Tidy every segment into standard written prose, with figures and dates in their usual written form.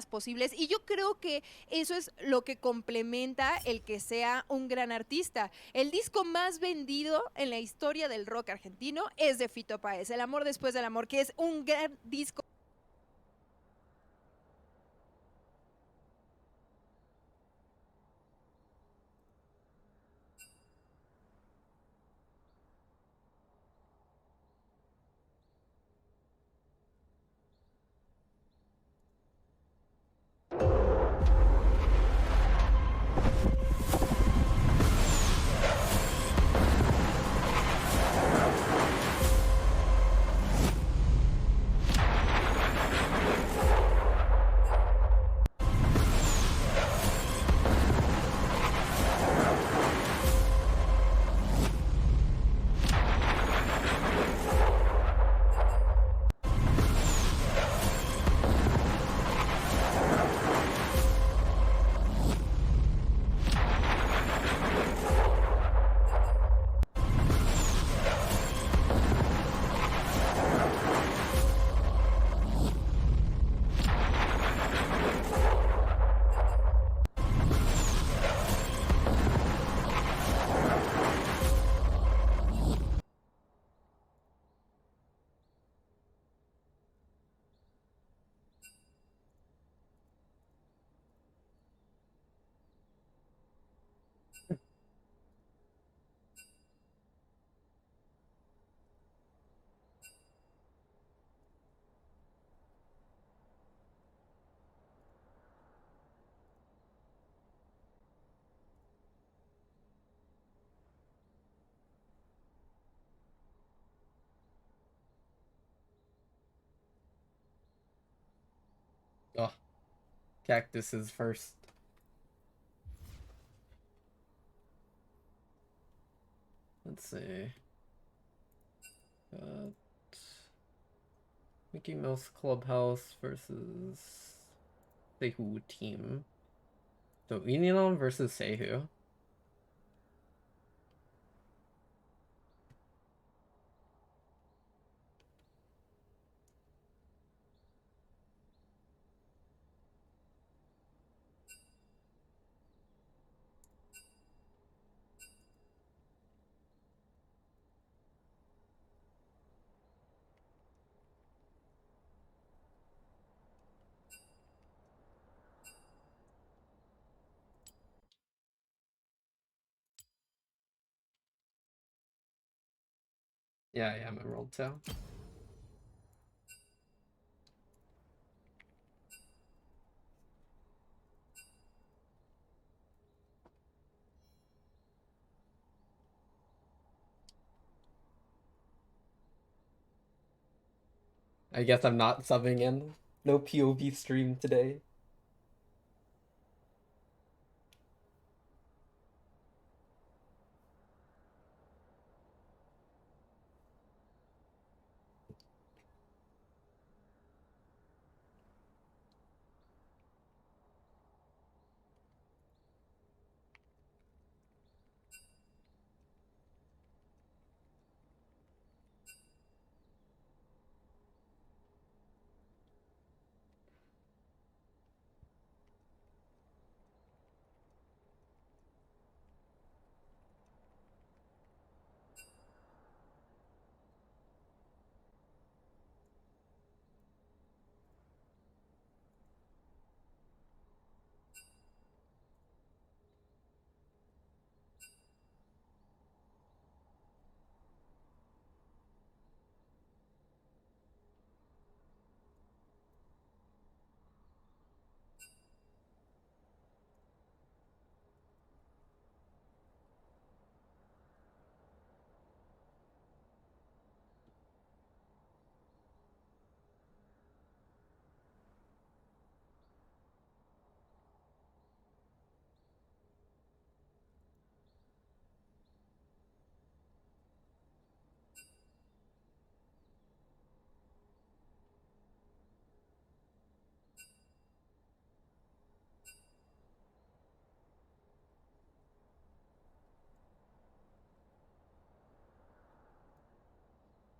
posibles, y yo creo que eso es lo que complementa el que sea un gran artista. El disco más vendido en la historia del rock argentino es de Fito Páez, El amor después del amor, que es un gran disco. Oh, Cactus is first. Let's see. Uh, Mickey Mouse Clubhouse versus Seihu team. So Union versus Seihu. Yeah, I'm Emerald too. I guess I'm not subbing in. No POV stream today.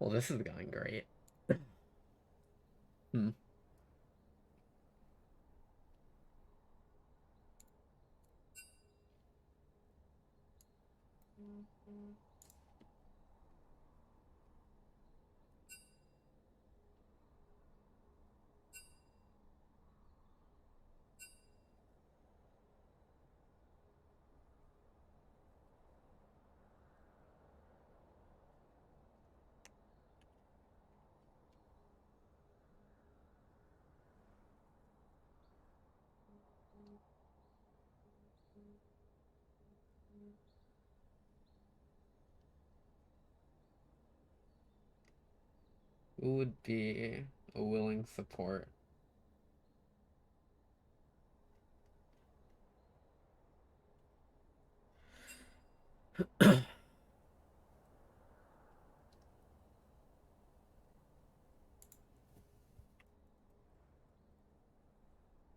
Well, this is going great. Hmm. Who would be a willing support?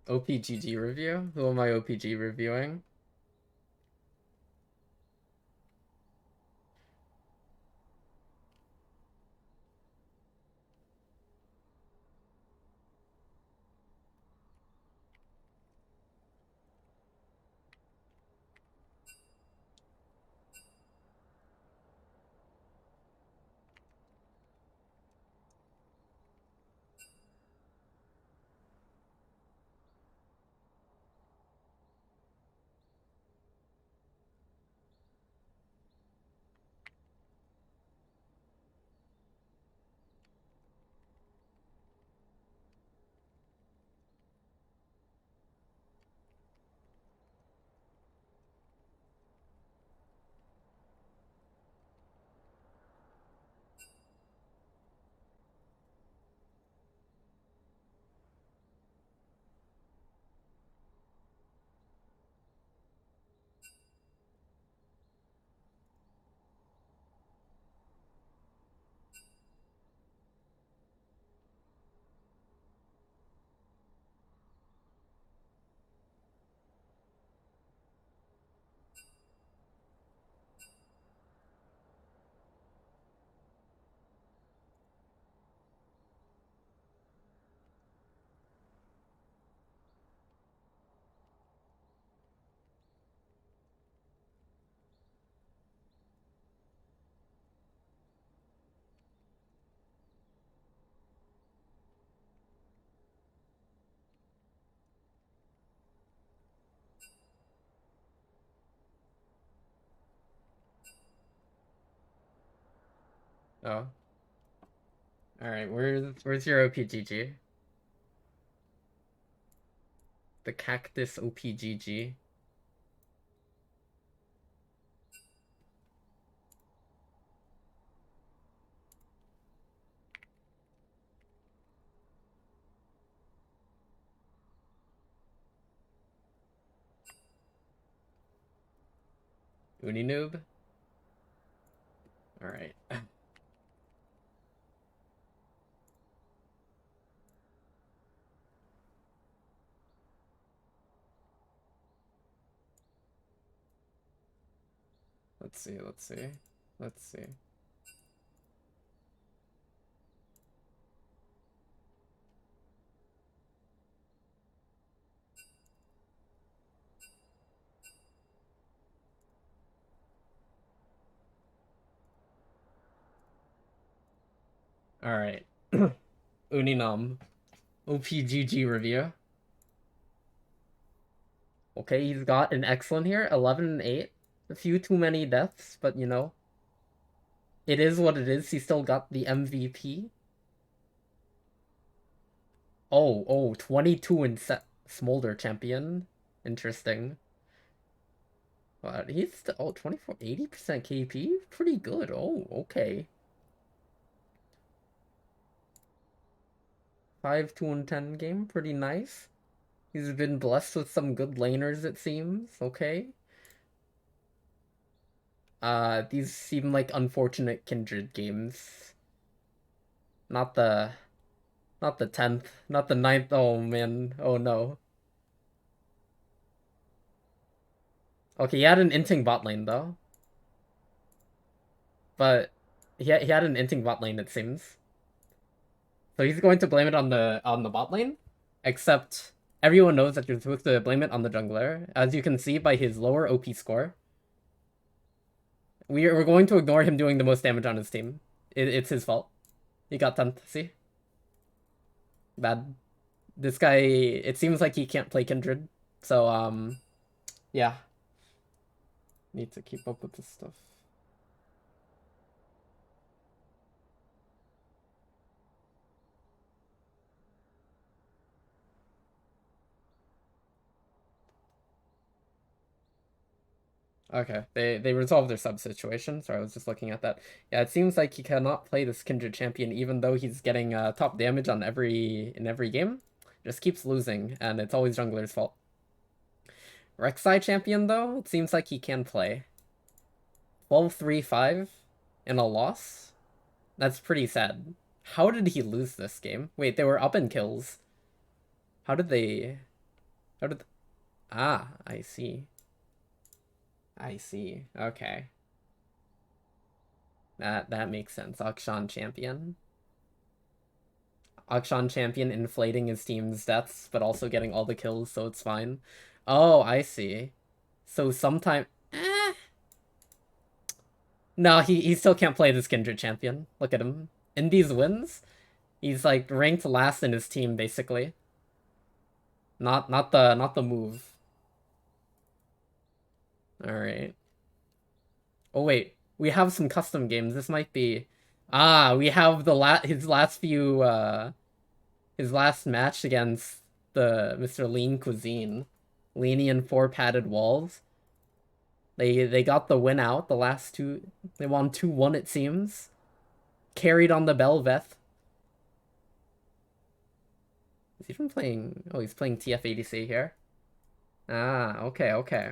OPGG review? Who am I OPG reviewing? Oh. Alright, where's your OPGG? The Cactus OPGG. Uninoob? Alright. Let's see. Alright. Uninum. OPGG review. Okay, he's got an excellent here. 11 and 8. A few too many deaths, but you know. It is what it is. He still got the MVP. Oh, 22 in Smolder champion. Interesting. But he's still, 24, 80% KP? Pretty good. Oh, okay. 5, 2, and 10 game. Pretty nice. He's been blessed with some good laners, it seems. Okay. These seem like unfortunate Kindred games. Not the 10th, not the 9th. Oh man, oh no. Okay, he had an inting bot lane though. But he had an inting bot lane, it seems. So he's going to blame it on the bot lane. Except everyone knows that you're supposed to blame it on the jungler, as you can see by his lower OP score. We're going to ignore him doing the most damage on his team. It's his fault. He got 10th, see? Bad. This guy, it seems like he can't play Kindred. So, yeah. Need to keep up with this stuff. Okay, they resolved their sub situation, so I was just looking at that. Yeah, it seems like he cannot play this Kindred champion even though he's getting top damage on in every game. Just keeps losing, and it's always jungler's fault. Rek'Sai champion though, it seems like he can play. 12-3-5 in a loss? That's pretty sad. How did he lose this game? Wait, they were up in kills. How did they... How did... Ah, I see. I see. Okay. That makes sense. Akshan champion. Akshan champion inflating his team's deaths, but also getting all the kills, so it's fine. Oh, I see. So sometime... No, he still can't play this Kindred champion. Look at him. In these wins, he's like ranked last in his team, basically. Not the move. Alright. Oh wait, we have some custom games. This might be... Ah, we have his last match against the Mr. Lean Cuisine. Leany and 4 padded walls. They got the win out, the last two. They won 2-1, it seems. Carried on the Belveth. Is he even playing... Oh, he's playing TF-ADC here. Ah, okay.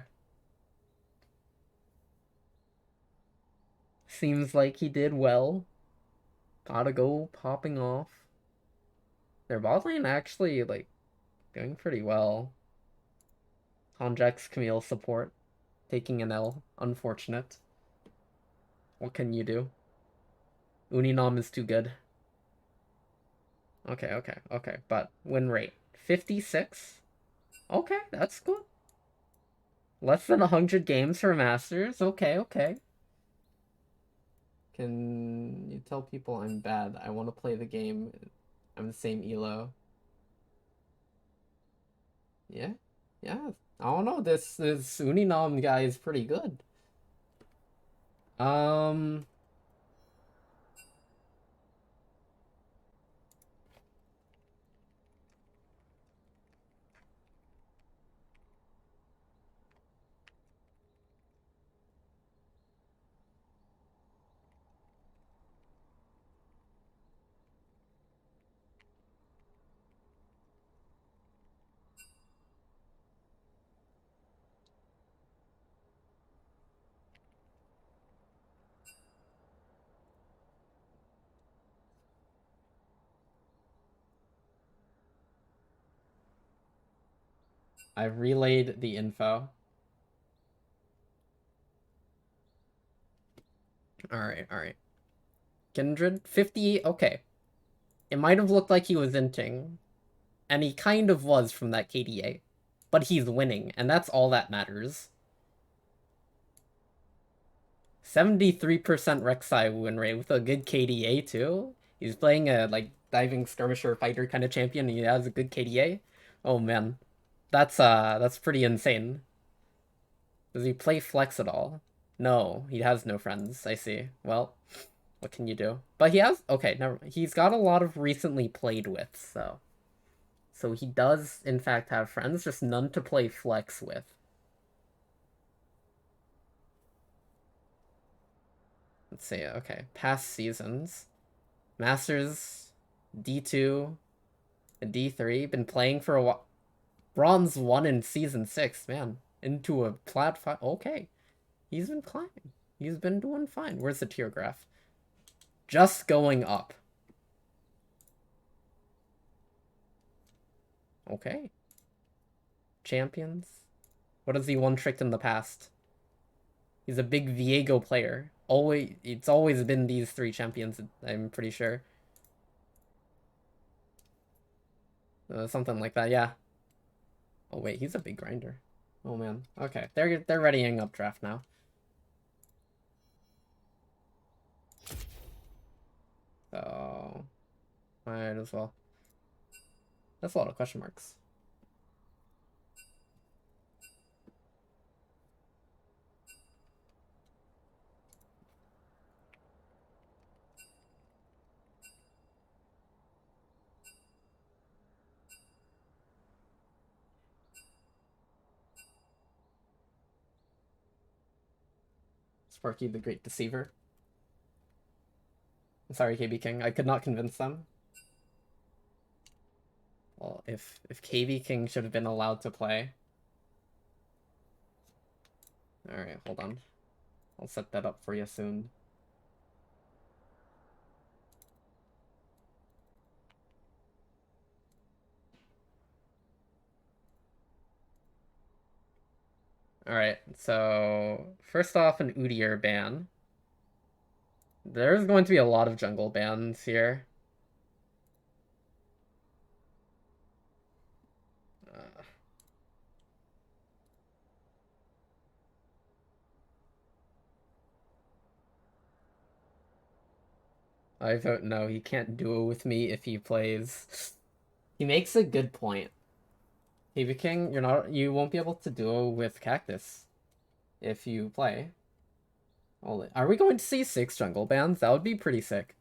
Seems like he did well. Gotta go popping off. Their bot lane actually, like, doing pretty well. Konjax Camille support. Taking an L. Unfortunate. What can you do? Uninom is too good. Okay. But win rate. 56? Okay, that's good. Less than 100 games for Masters. Okay. Can you tell people I'm bad? I want to play the game. I'm the same elo. Yeah. I don't know. This Uninom guy is pretty good. I've relayed the info. Alright. Kindred, 50, okay. It might have looked like he was inting, and he kind of was from that KDA, but he's winning, and that's all that matters. 73% Rek'Sai win rate with a good KDA too. He's playing a like diving skirmisher fighter kind of champion, and he has a good KDA. Oh man, that's pretty insane. Does he play flex at all? No, he has no friends. I see. Well, what can you do? But he has... Okay, never mind. He's got a lot of recently played with, so... So he does, in fact, have friends, just none to play flex with. Let's see, okay. Past seasons. Masters, D2, and D3. Been playing for a while. Bronze 1 in Season 6, man. Into a Plat 5. Okay. He's been climbing. He's been doing fine. Where's the tier graph? Just going up. Okay. Champions. What has he one-tricked in the past? He's a big Viego player. It's always been these 3 champions, I'm pretty sure. Something like that, yeah. Oh wait, he's a big grinder. Oh man. Okay, they're readying up draft now. Might as well. That's a lot of question marks. Sparky the Great Deceiver. Sorry, KB King. I could not convince them. Well, if KB King should have been allowed to play. Alright, hold on. I'll set that up for you soon. Alright, so first off, an Udyr ban. There's going to be a lot of jungle bans here. I vote no, he can't duo with me if he plays. He makes a good point. KB King, you won't be able to duo with Cactus if you play. Well, are we going to see 6 jungle bans? That would be pretty sick.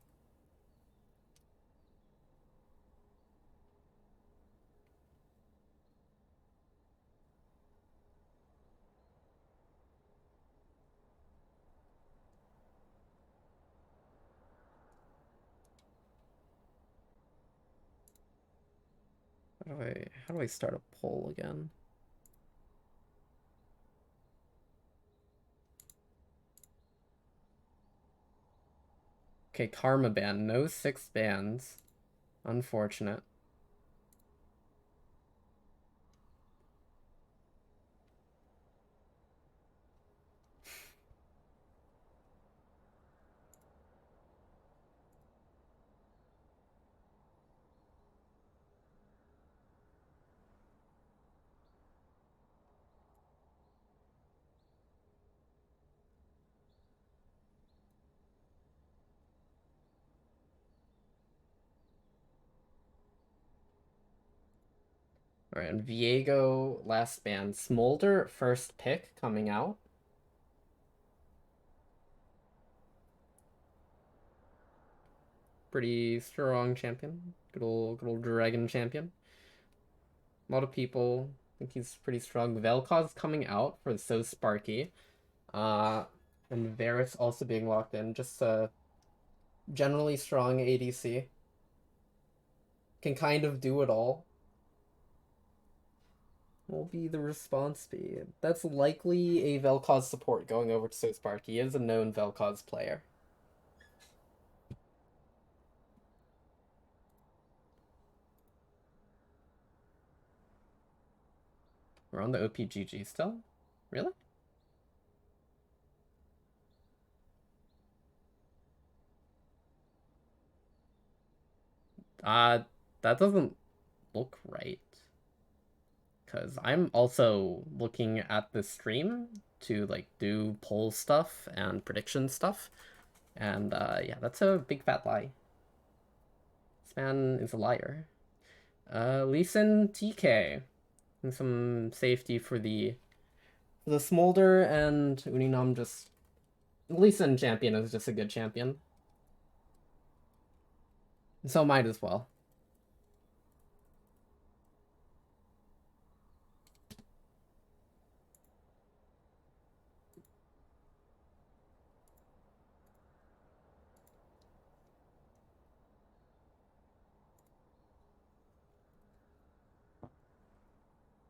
How do I start a poll again? Okay, Karma ban. No 6 bans. Unfortunate. Alright, and Viego last ban. Smolder first pick coming out. Pretty strong champion. Good old dragon champion. A lot of people think he's pretty strong. Vel'Koz coming out for So Sparky. And Varus also being locked in. Just a generally strong ADC. Can kind of do it all. Will be the response be? That's likely a Vel'Koz support going over to So Sparky. He is a known Vel'Koz player. We're on the OPGG still? Really? That doesn't look right. Because I'm also looking at the stream to like do poll stuff and prediction stuff. And yeah, that's a big fat lie. This man is a liar. Lee Sin TK. And some safety for the Smolder, and Uninam just... Lee Sin champion is just a good champion. So might as well.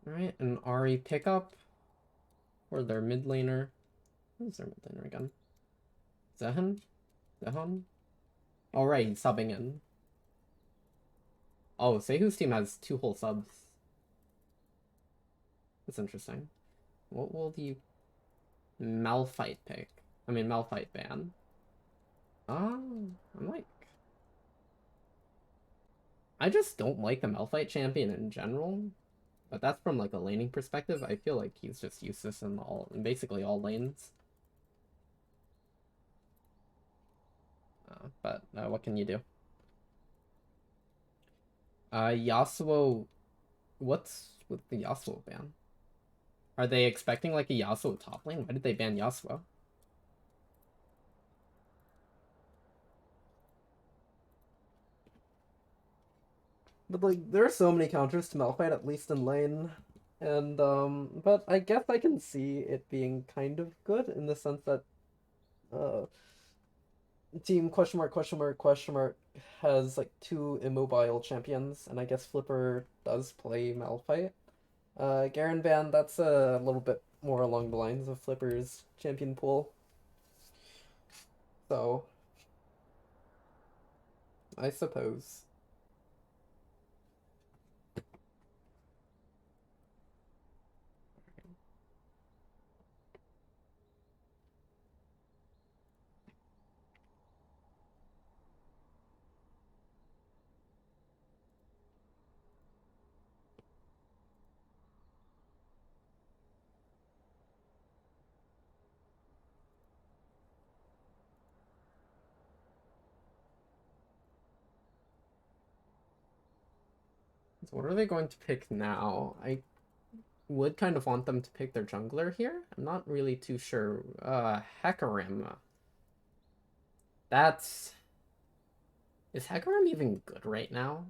Alright, an Ari pickup for their mid laner. Who's their mid laner again? Zehan? Zehan? Oh, right, he's subbing in. Oh, Seihu's team has 2 whole subs. That's interesting. What will the Malphite pick? I mean, Malphite ban. I'm like... I just don't like the Malphite champion in general. But that's from like a laning perspective. I feel like he's just useless in basically all lanes. But what can you do? Yasuo, what's with the Yasuo ban? Are they expecting like a Yasuo top lane? Why did they ban Yasuo? But like, there are so many counters to Malphite, at least in lane. And but I guess I can see it being kind of good in the sense that uh team question mark has like two immobile champions, and I guess Flipper does play Malphite. Garen ban, that's a little bit more along the lines of Flipper's champion pool. So I suppose. So what are they going to pick now? I would kind of want them to pick their jungler here. I'm not really too sure. Hecarim. That's... Is Hecarim even good right now?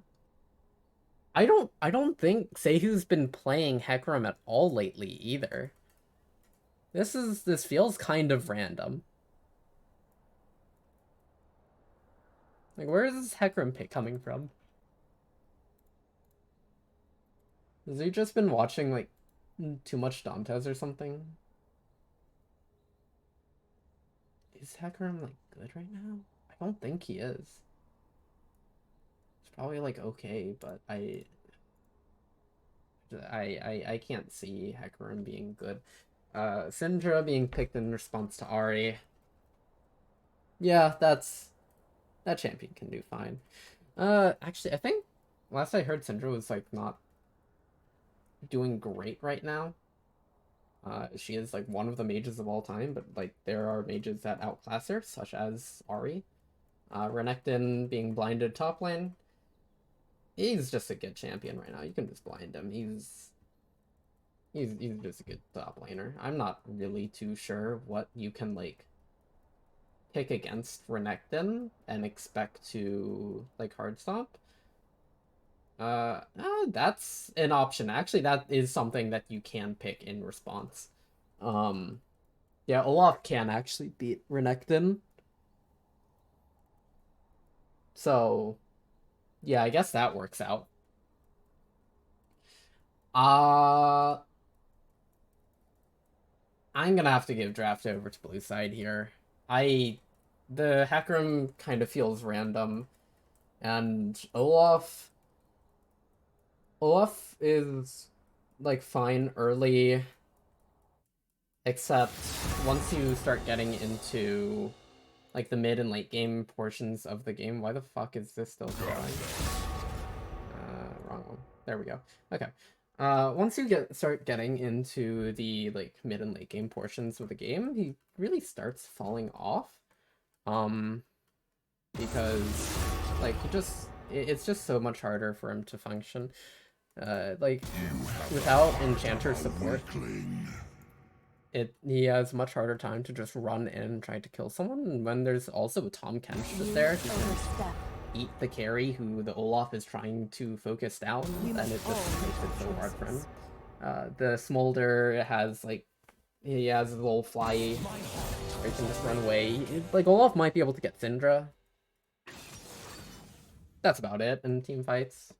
I don't think Seihu's been playing Hecarim at all lately either. This feels kind of random. Like, where is this Hecarim pick coming from? Has he just been watching like too much Dantes or something? Is Hecarim like good right now? I don't think he is. It's probably like okay, but I can't see Hecarim being good. Syndra being picked in response to Ari. Yeah, that champion can do fine. Actually, I think last I heard Syndra was like not doing great right now. She is like one of the mages of all time, but like there are mages that outclass her, such as Ari. Renekton being blinded top lane. He's just a good champion right now. You can just blind him. He's just a good top laner. I'm not really too sure what you can like pick against Renekton and expect to like hard stomp. That's an option. Actually, that is something that you can pick in response. Um, yeah, Olaf can actually beat Renekton. So, yeah, I guess that works out. Uh, I'm gonna have to give draft over to blue side here. I the Hecarim kind of feels random, and Olaf is like fine early, except once you start getting into like the mid and late game portions of the game. Why the fuck is this still going? Wrong one. There we go. Okay. Once you start getting into the like mid and late game portions of the game, he really starts falling off. Because like it's just so much harder for him to function. Like without enchanter support, he has much harder time to just run in and try to kill someone. And when there's also Tom Kench just there, he can eat the carry who the Olaf is trying to focus down, and it just makes it so hard for him. The Smolder has like he has a little fly, or he can just run away. Like Olaf might be able to get Syndra. That's about it in team fights.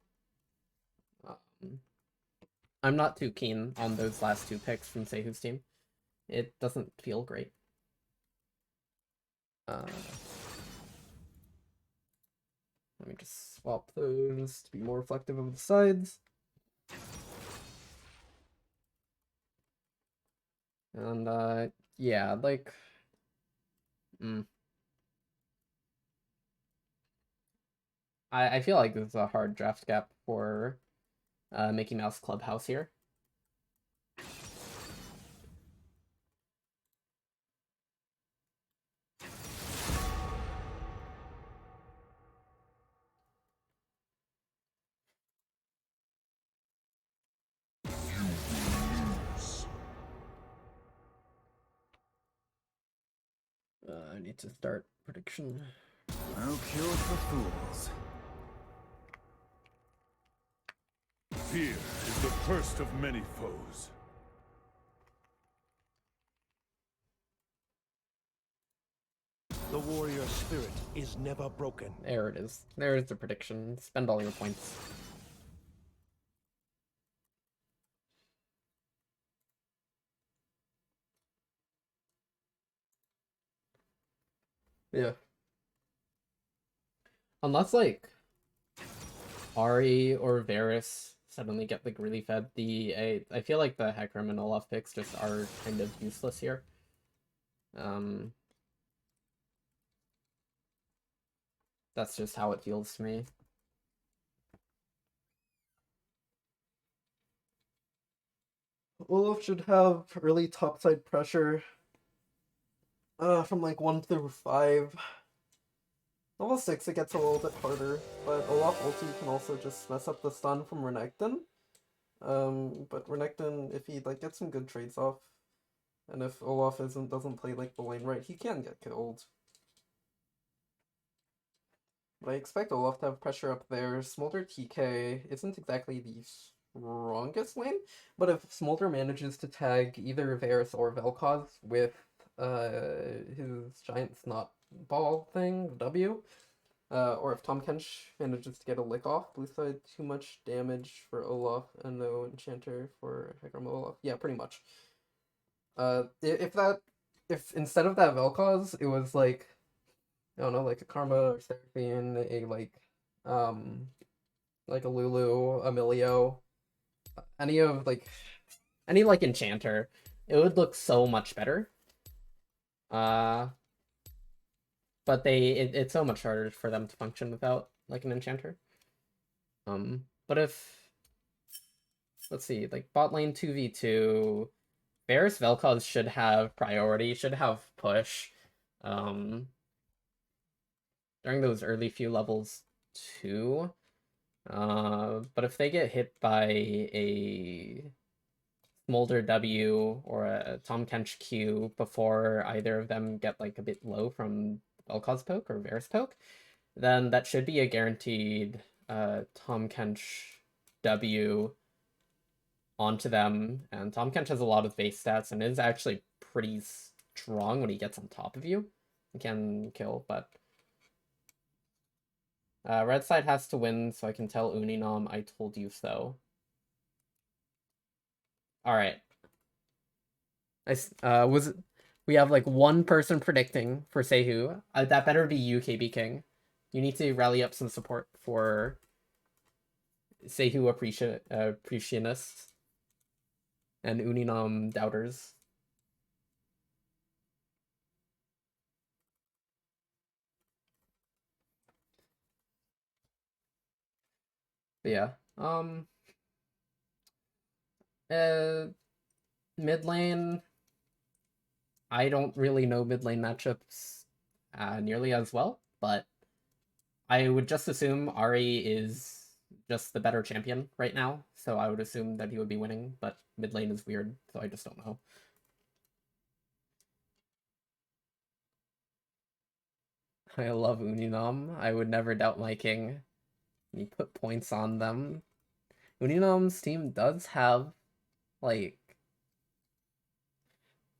I'm not too keen on those last two picks from Seihu's team. It doesn't feel great. Let me just swap those to be more reflective of the sides. And yeah, like I feel like this is a hard draft gap for Mickey Mouse Clubhouse here. I need to start prediction. No cure for fools. Fear is the first of many foes. The warrior spirit is never broken. There it is. There's the prediction. Spend all your points. Yeah. Unless, like, Ari or Varus suddenly get, like, really fed, I feel like the Hecarim and Olaf picks just are kind of useless here. That's just how it feels to me. Olaf should have early topside pressure from like 1 through 5. Level 6 it gets a little bit harder, but Olaf ulti can also just mess up the stun from Renekton. But Renekton, if he like gets some good trades off, and if Olaf doesn't play like the lane right, he can get killed. But I expect Olaf to have pressure up there. Smolder TK isn't exactly the strongest lane, but if Smolder manages to tag either Varus or Vel'Koz with his giant snot ball thing, W, or if Tom Kench manages to get a lick off, blue side too much damage for Olaf and no enchanter for Hecarim Olaf. Yeah, pretty much. If instead of that Vel'Koz, it was like, I don't know, like a Karma or Seraphine, like a Lulu, Emilio, any enchanter, it would look so much better. But it's so much harder for them to function without like an enchanter. But if, let's see, like bot lane 2v2, Varus Vel'Koz should have priority, should have push. During those early few levels too. But if they get hit by a Smolder W or a Tom Kench Q before either of them get like a bit low from Vel'Koz poke or Varus poke, then that should be a guaranteed Tom Kench W onto them. And Tom Kench has a lot of base stats and is actually pretty strong when he gets on top of you. He can kill, but red side has to win, so I can tell Uninom I told you so. Alright. We have like one person predicting for Sehu. That better be you, KB King. You need to rally up some support for Sehu appreciationists and Uninom doubters. But yeah. Mid lane, I don't really know mid lane matchups nearly as well, but I would just assume Ari is just the better champion right now, so I would assume that he would be winning, but mid lane is weird, so I just don't know. I love Uninom. I would never doubt my king. You put points on them. Uninom's team does have, like,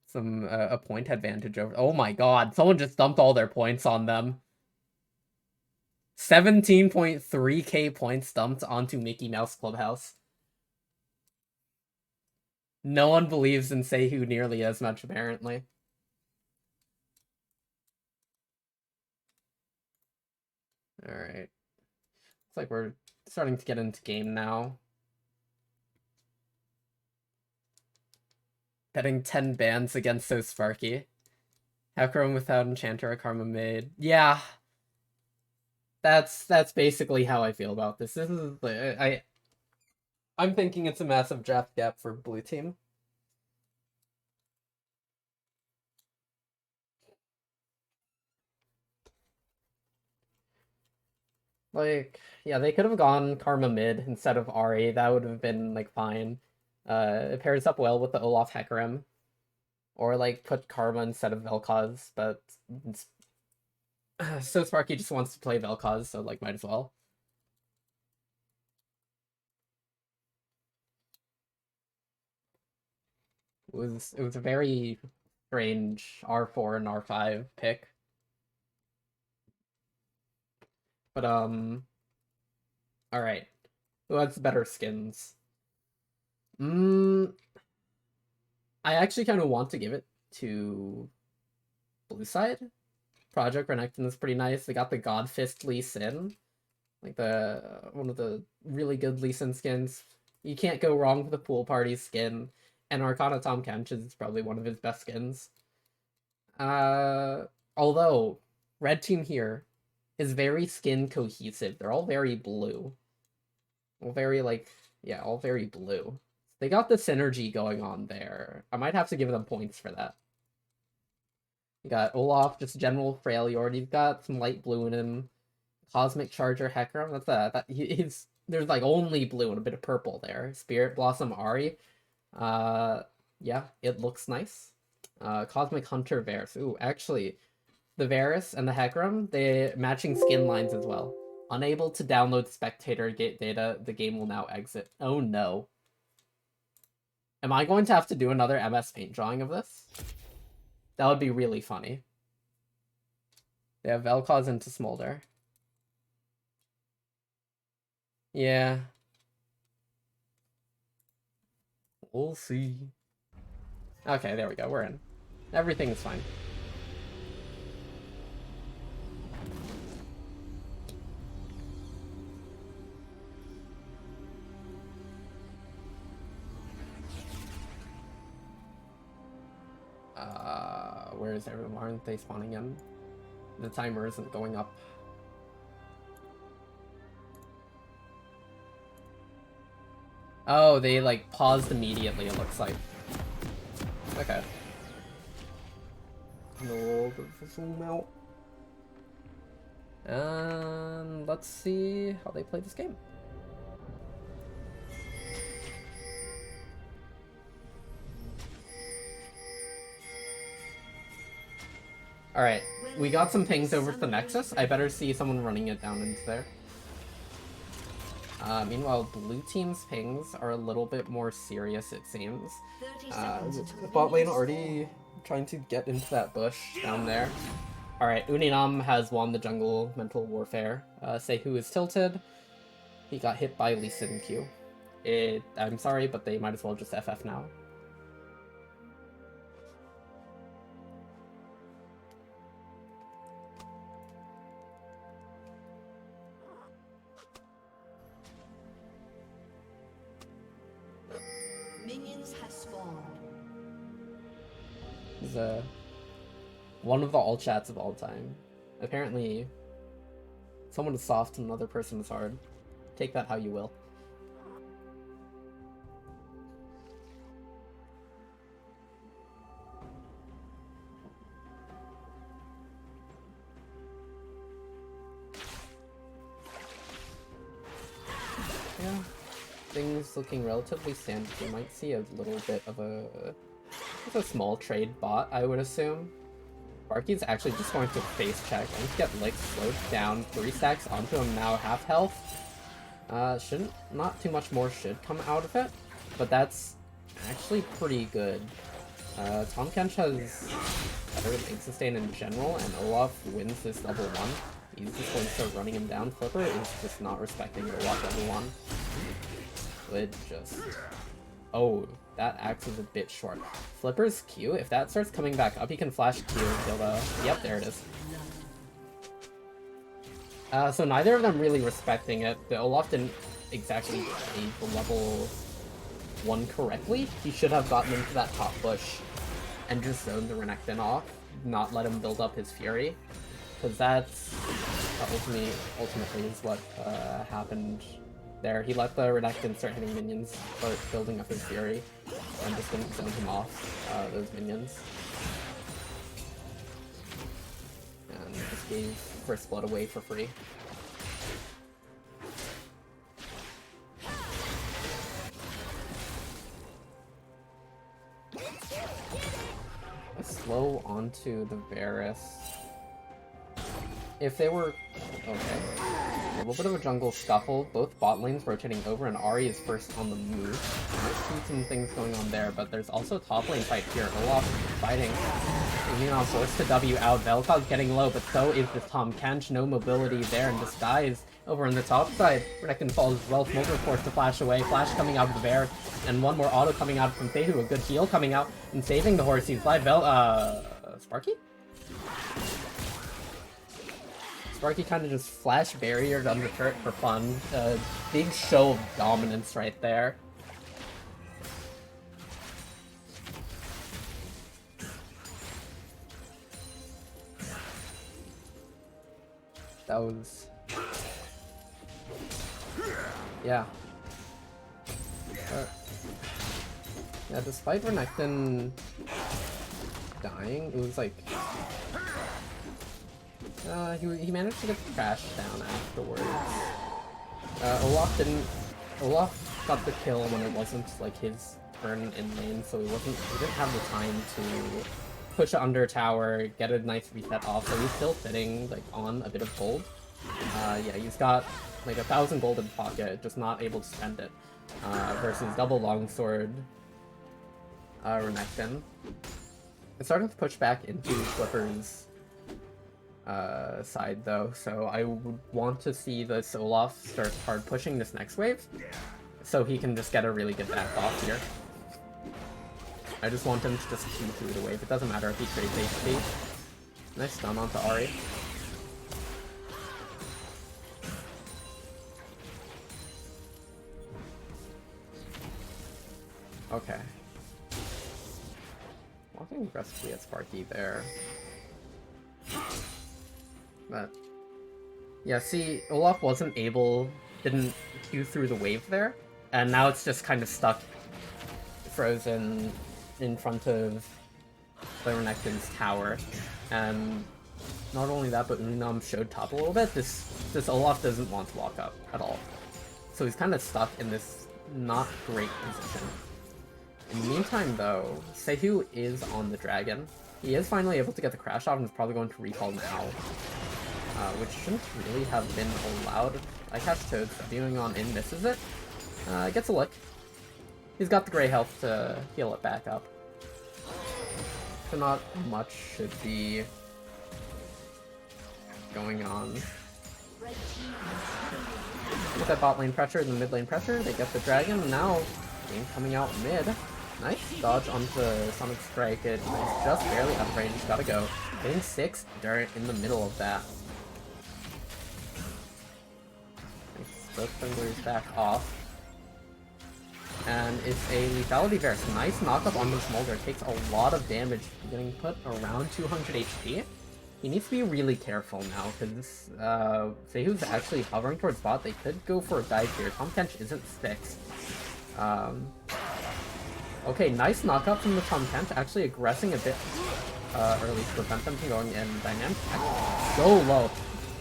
some a point advantage over. Oh my god, someone just dumped all their points on them. 17.3k points dumped onto Mickey Mouse Clubhouse. No one believes in Sehu nearly as much, apparently. Alright. Looks like we're starting to get into game now. Betting 10 bans against so Sparky. Hecarim without Enchanter, a Karma mid. Yeah. That's basically how I feel about this. This is I'm thinking it's a massive draft gap for blue team. Like, yeah, they could have gone Karma mid instead of Ari. That would have been like fine. It pairs up well with the Olaf Hecarim. Or like put Karma instead of Vel'Koz, but so Sparky just wants to play Vel'Koz, so like might as well. It was a very strange R4 and R5 pick. But alright. Who has better skins? I actually kind of want to give it to Blue Side. Project Renekton is pretty nice. They got the Godfist Lee Sin. Like one of the really good Lee Sin skins. You can't go wrong with the Pool Party skin. And Arcana Tahm Kench is probably one of his best skins. Although, red team here is very skin cohesive. They're all very blue. All very all very blue. They got the synergy going on there. I might have to give them points for that. You got Olaf, just general Freljord. You've got some light blue in him. Cosmic Charger Hecarim. There's like only blue and a bit of purple there. Spirit Blossom Ari. Yeah, it looks nice. Cosmic Hunter Varus. Ooh, actually, the Varus and the Hecarim, they matching skin lines as well. Unable to download spectator gate data, the game will now exit. Oh no. Am I going to have to do another MS Paint drawing of this? That would be really funny. They have Vel'Koz into Smolder. Yeah. We'll see. Okay, there we go. We're in. Everything is fine. Where is everyone? Why aren't they spawning in? The timer isn't going up. Oh, they like paused immediately, it looks like. Okay. No, zoom out. And let's see how they play this game. Alright, we got some pings over to the Nexus. I better see someone running it down into there. Meanwhile, blue team's pings are a little bit more serious, it seems. Bot lane already trying to get into that bush down there. Alright, Uninam has won the jungle mental warfare. Sehu is tilted. He got hit by Lee Sin Q. I'm sorry, but they might as well just FF now. Minions have spawned. He's one of the alt chats of all time. Apparently, someone is soft and another person is hard. Take that how you will. Yeah, things looking relatively standard. You might see a little bit of a small trade bot, I would assume. Sparky's actually just going to face check and get Lick slowed down. 3 stacks onto him now, half health. Not too much more should come out of it, but that's actually pretty good. Tahm Kench has better lane sustain in general, and Olaf wins this level 1. He's just going to start running him down. Flipper is just not respecting Olaf level 1. Would just... Oh, that axe is a bit short. Flipper's Q, if that starts coming back up, he can flash Q and kill the... Yep, there it is. So neither of them really respecting it. The Olaf didn't exactly play the level 1 correctly. He should have gotten into that top bush and just zoned the Renekton off, not let him build up his Fury. Because that ultimately is what happened there. He let the Renekton start hitting minions, start building up his Fury, and just didn't zone him off those minions. And just gave First Blood away for free. slow onto the Varus. If they were... okay. A little bit of a jungle scuffle. Both bot lanes rotating over, and Ahri is first on the move. Might see some things going on there, but there's also a top lane fight here. Olaf fighting. Leon forced to W out. Vel'Koz getting low, but so is this Tahm Kench. No mobility there, and Disguise over on the top side. Renekton falls as well. Smolder forced to flash away. Flash coming out of the bear, and one more auto coming out from Sehu. A good heal coming out and saving the horse. He's live. Sparky? Sparky kind of just flash barriered on the turret for fun. Big show of dominance right there. That was... yeah. Yeah, despite Renekton dying, it was like... he managed to get the crash down afterwards. Olaf got the kill when it wasn't like his turn in lane, so he didn't have the time to push under tower, get a nice reset off, so he's still sitting like on a bit of gold. Yeah, he's got like 1,000 gold in pocket, just not able to spend it. Versus double longsword Renekton. It's starting to push back into Flipper's side though, so I would want to see this Olaf start hard pushing this next wave, so he can just get a really good back off here. I just want him to just Q through the wave. It doesn't matter if he trades HP. Nice stun onto Ahri. Okay. Walking aggressively at Sparky there. But yeah, see, Olaf didn't Q through the wave there, and now it's just kind of stuck, frozen in front of the Renekton's tower. And not only that, but Unam showed top a little bit. This Olaf doesn't want to walk up at all, so he's kind of stuck in this not great position. In the meantime, though, Sehu is on the dragon. He is finally able to get the crash off and is probably going to recall now. Which shouldn't really have been allowed. I catch Toad viewing on in, misses it. Gets a lick. He's got the gray health to heal it back up. So not much should be going on. Get that bot lane pressure and the mid lane pressure. They get the dragon, and now game coming out mid. Nice dodge onto Sonic Strike. It's just barely out of range. Gotta go. Getting 6 in the middle of that. Both fingers back off. And it's a lethality Varus. Nice knockup on the Smolder. Takes a lot of damage. Getting put around 200 HP. He needs to be really careful now, because Sehu's actually hovering towards bot. They could go for a dive here. Tahm Kench isn't fixed. Okay, nice knockup from the Tahm Kench. Actually aggressing a bit early to prevent them from going in. Dynamic so low.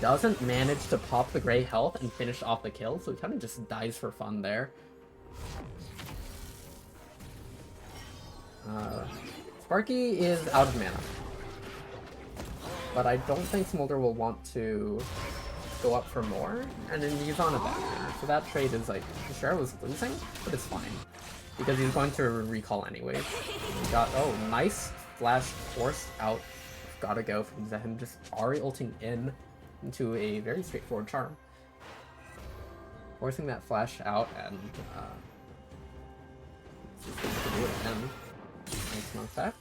Doesn't manage to pop the gray health and finish off the kill, so he kind of just dies for fun there. Sparky is out of mana, but I don't think Smolder will want to go up for more, and then he's on a back mana, so that trade is like, sure I was losing, but it's fine, because he's going to recall anyways. He got, oh, nice flash forced out. Gotta go from Zehen, just Ahri ulting into a very straightforward charm. Forcing that flash out, and just going to do it again. Nice knockback.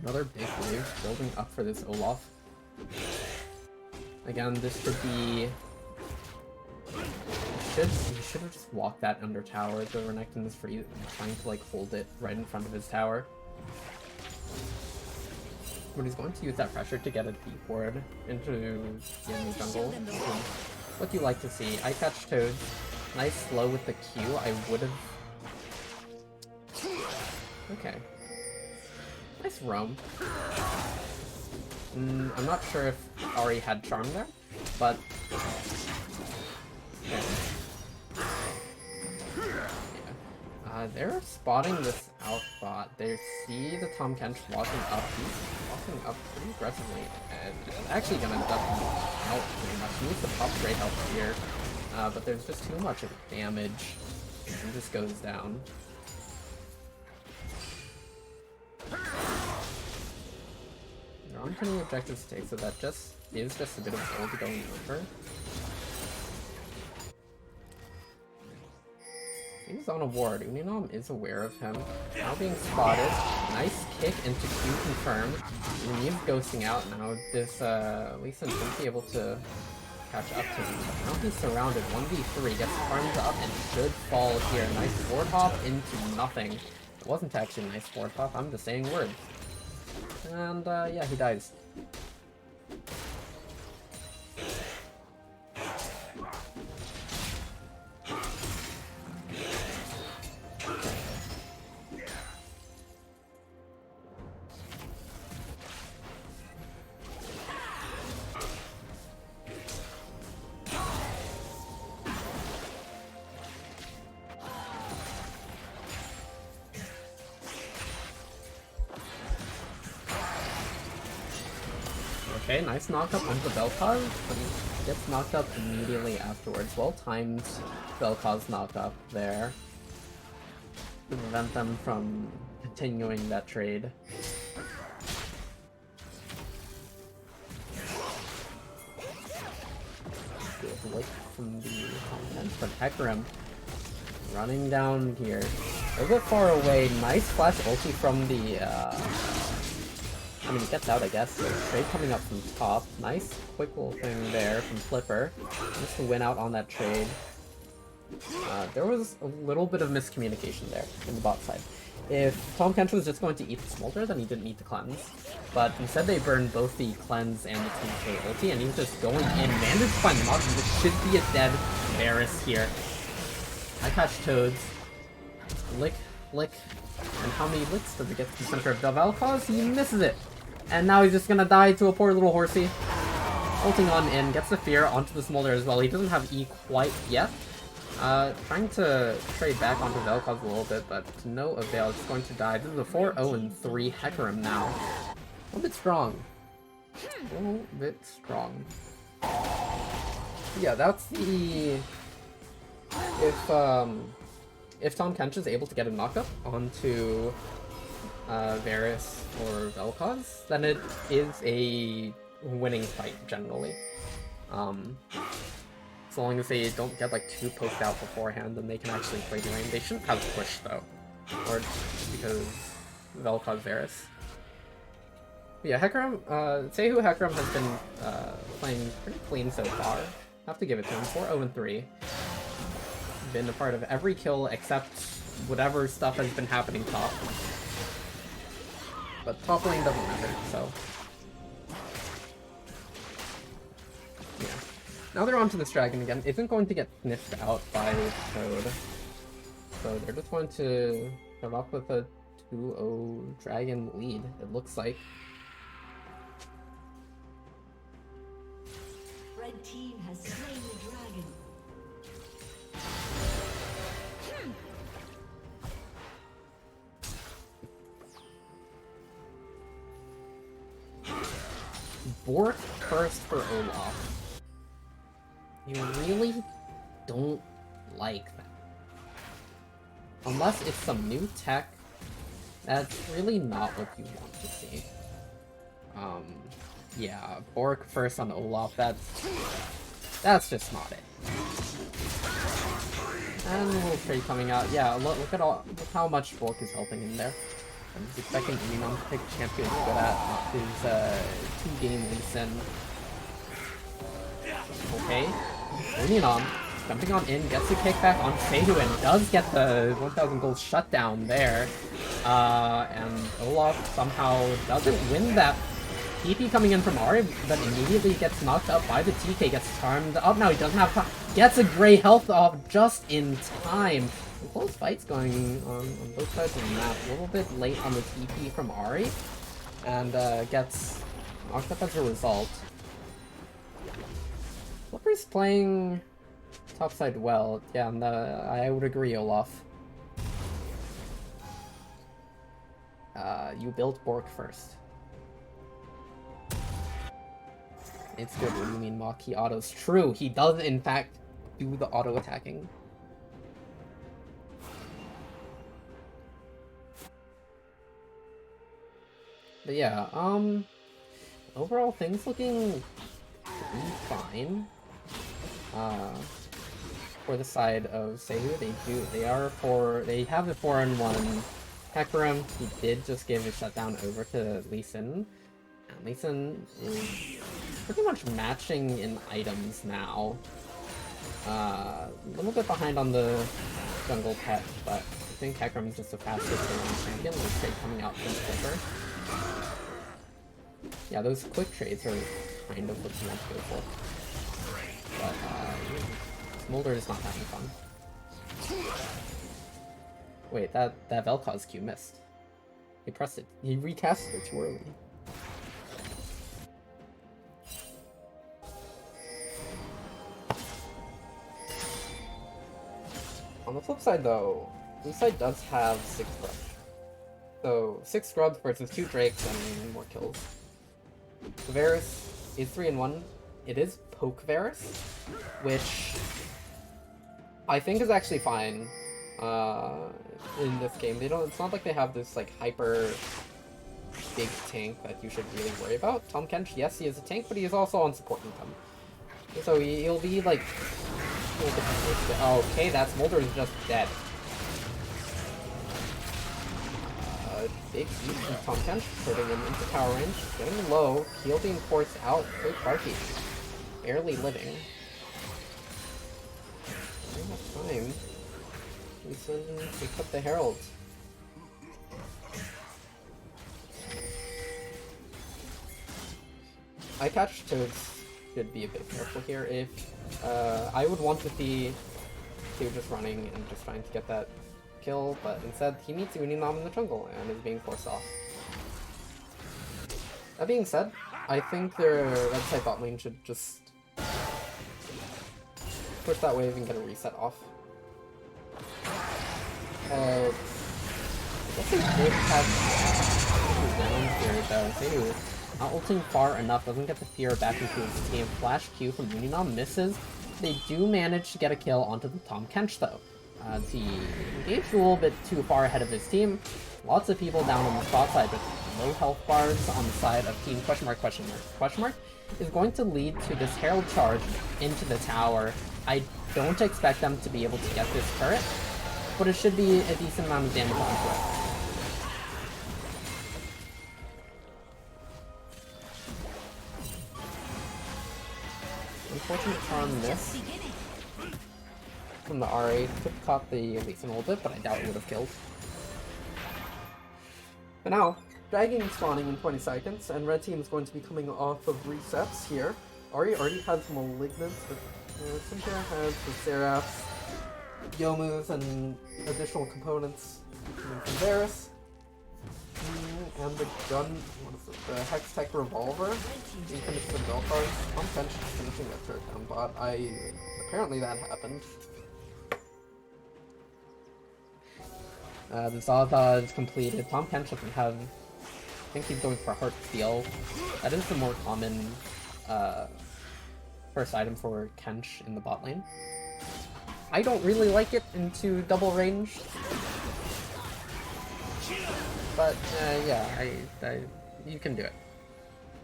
Another big wave building up for this Olaf. Again, this should be... He should have just walked that under tower. The Renekton is free, trying to like hold it right in front of his tower. But he's going to use that pressure to get a deep ward into the enemy jungle. What do you like to see? I catch Toad. Nice slow with the Q. I would have... Okay. Nice roam. I'm not sure if Ahri had charm there, but... Yeah. They're spotting this out bot. They see the Tom Kench walking up. He's walking up pretty aggressively and actually gonna duck him out pretty much. He needs to pop great health here, but there's just too much damage. He just goes down. There aren't any objectives to take, so that just is just a bit of gold going over. He's on a ward. Uninom is aware of him. Now being spotted. Nice kick into Q confirmed. He's ghosting out now. This Lee Sin won't be able to catch up to him. But now he's surrounded. 1v3. Gets farmed up and should fall here. Nice ward hop into nothing. It wasn't actually a nice ward hop. I'm just saying words. And yeah, he dies. Okay, nice knockup onto Vel'Koz, but he gets knocked up immediately afterwards. Well-timed Vel'Koz knockup there to prevent them from continuing that trade. Good lick from the content, but Hecarim running down here. A little bit far away. Nice flash ulti from the I mean, he gets out, I guess. So trade coming up from top. Nice quick little thing there from Flipper. Just to win out on that trade. There was a little bit of miscommunication there in the bot side. If Tom Kench was just going to eat the Smolder, then he didn't need to cleanse. But instead they burned both the cleanse and the 2k ulti, and he was just going in. Managed to find the mod, and this should be a dead Varus here. I catch Toads. Lick, lick. And how many licks does it get to the center of the Vel'Koz? He misses it. And now he's just gonna die to a poor little horsey. Ulting on in, gets the fear onto the Smolder as well. He doesn't have E quite yet. Trying to trade back onto Vel'Koz a little bit, but to no avail. It's going to die. This is a 4-0-3 Hecarim now. A little bit strong. A little bit strong. Yeah, that's the... If Tom Kench is able to get a knockup onto Varus or Vel'Koz, then it is a winning fight generally. As long as they don't get like too poked out beforehand, then they can actually play the lane. They shouldn't have push though, or because Vel'Koz Varus. But yeah, Hecarim, Sehu Hecarim has been playing pretty clean so far. Have to give it to him. 4-0-3. Been a part of every kill except whatever stuff has been happening top. But top lane doesn't matter, so... yeah. Now they're onto this dragon again. Isn't going to get sniffed out by Toad. So they're just going to come up with a 2-0 dragon lead, it looks like. Red team has slain the dragon. Bork first for Olaf. You really don't like that. Unless it's some new tech, that's really not what you want to see. Yeah, Bork first on Olaf, that's just not it. And a little trade coming out. Yeah, look how much Bork is helping in there. I'm just expecting Uninom to pick champion he's good at his 2-game Lee Sin. Okay, Uninom jumping on in, gets the kickback on Sehu and does get the 1000 gold shutdown there. And Olaf somehow doesn't win that. TP coming in from Ari, but immediately gets knocked up by the TK, gets charmed up. Now he doesn't have time. Gets a gray health off just in time. Close fights going on both sides of the map. A little bit late on the TP from Ari, and gets knocked up as a result. Flipper's playing topside well. Yeah, and I would agree, Olaf. You build Bork first. It's good. What do you mean Mach-Key autos? True, he does in fact do the auto attacking. But yeah, overall things looking pretty fine. For the side of Seiyu, they have a 4-on-1 Hecarim. He did just give a shutdown over to Lee Sin. And Lee Sin is pretty much matching in items now. A little bit behind on the jungle pet, but I think Hecarim is just a faster champion with trade coming out from Flipper. Yeah, those quick trades are kind of what you want to go for. But Smolder is not having fun. Wait, that Vel'Koz Q missed. He pressed it. He recasted it too early. On the flip side though, this side does have 6 scrubs. So 6 scrubs versus 2 drakes and more kills. The Varus is 3-in-1. It is poke Varus, which I think is actually fine in this game. It's not like they have this like hyper big tank that you should really worry about. Tahm Kench, yes, he is a tank, but he is also on support income. So he'll be like... Okay, that Smolder is just dead. Big beat from Tahm Kench, putting him into power range, getting low, heal being forced out, quick Barky. Barely living. Enough time. Lee Sin picks up the Herald. I catch Toads should be a bit careful here. If I would want to see Toad just running and just trying to get that kill, but instead he meets Uninam in the jungle and is being forced off. That being said, I think their red side bot lane should just push that wave and get a reset off. I guess they did have down here though. Seiyu not ulting far enough, doesn't get the fear back into his team. Flash Q from Uninam misses. They do manage to get a kill onto the Tahm Kench though. He engaged a little bit too far ahead of his team. Lots of people down on the spot side, but low health bars on the side of team question mark is going to lead to this Herald charge into the tower. I don't expect them to be able to get this turret, but it should be a decent amount of damage onto it. Unfortunate charm miss from the RA. Could have caught the Elise a little bit, but I doubt it would have killed. But now, Dragon spawning in 20 seconds, and red team is going to be coming off of resets here. Ari already has Malignance, but Cynthia has the Seraphs, Yomus, and additional components coming from Varus. And the gun, what is it, the Hex Tech Revolver. You finish the Vel'Koz. Tahm Kench finishing that turret down bot. Apparently that happened. The Zaza is completed. Tahm Kench doesn't have... I think he's going for Heart Steel. That is the more common first item for Kench in the bot lane. I don't really like it into double range. But yeah, you can do it.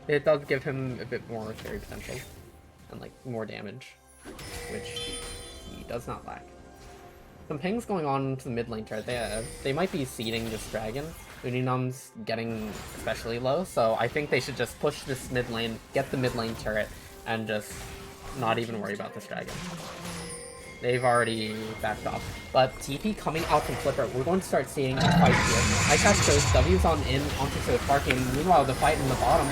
It does give him a bit more carry potential and like more damage, which he does not lack. Some pings going on to the mid lane turret. They might be seeding this dragon. Uninum's getting especially low, so I think they should just push this mid lane, get the mid lane turret, and just not even worry about this dragon. They've already backed off. But TP coming out from Flipper, we're going to start seeing a fight here. I cast those W's on in onto the parking. Meanwhile, the fight in the bottom.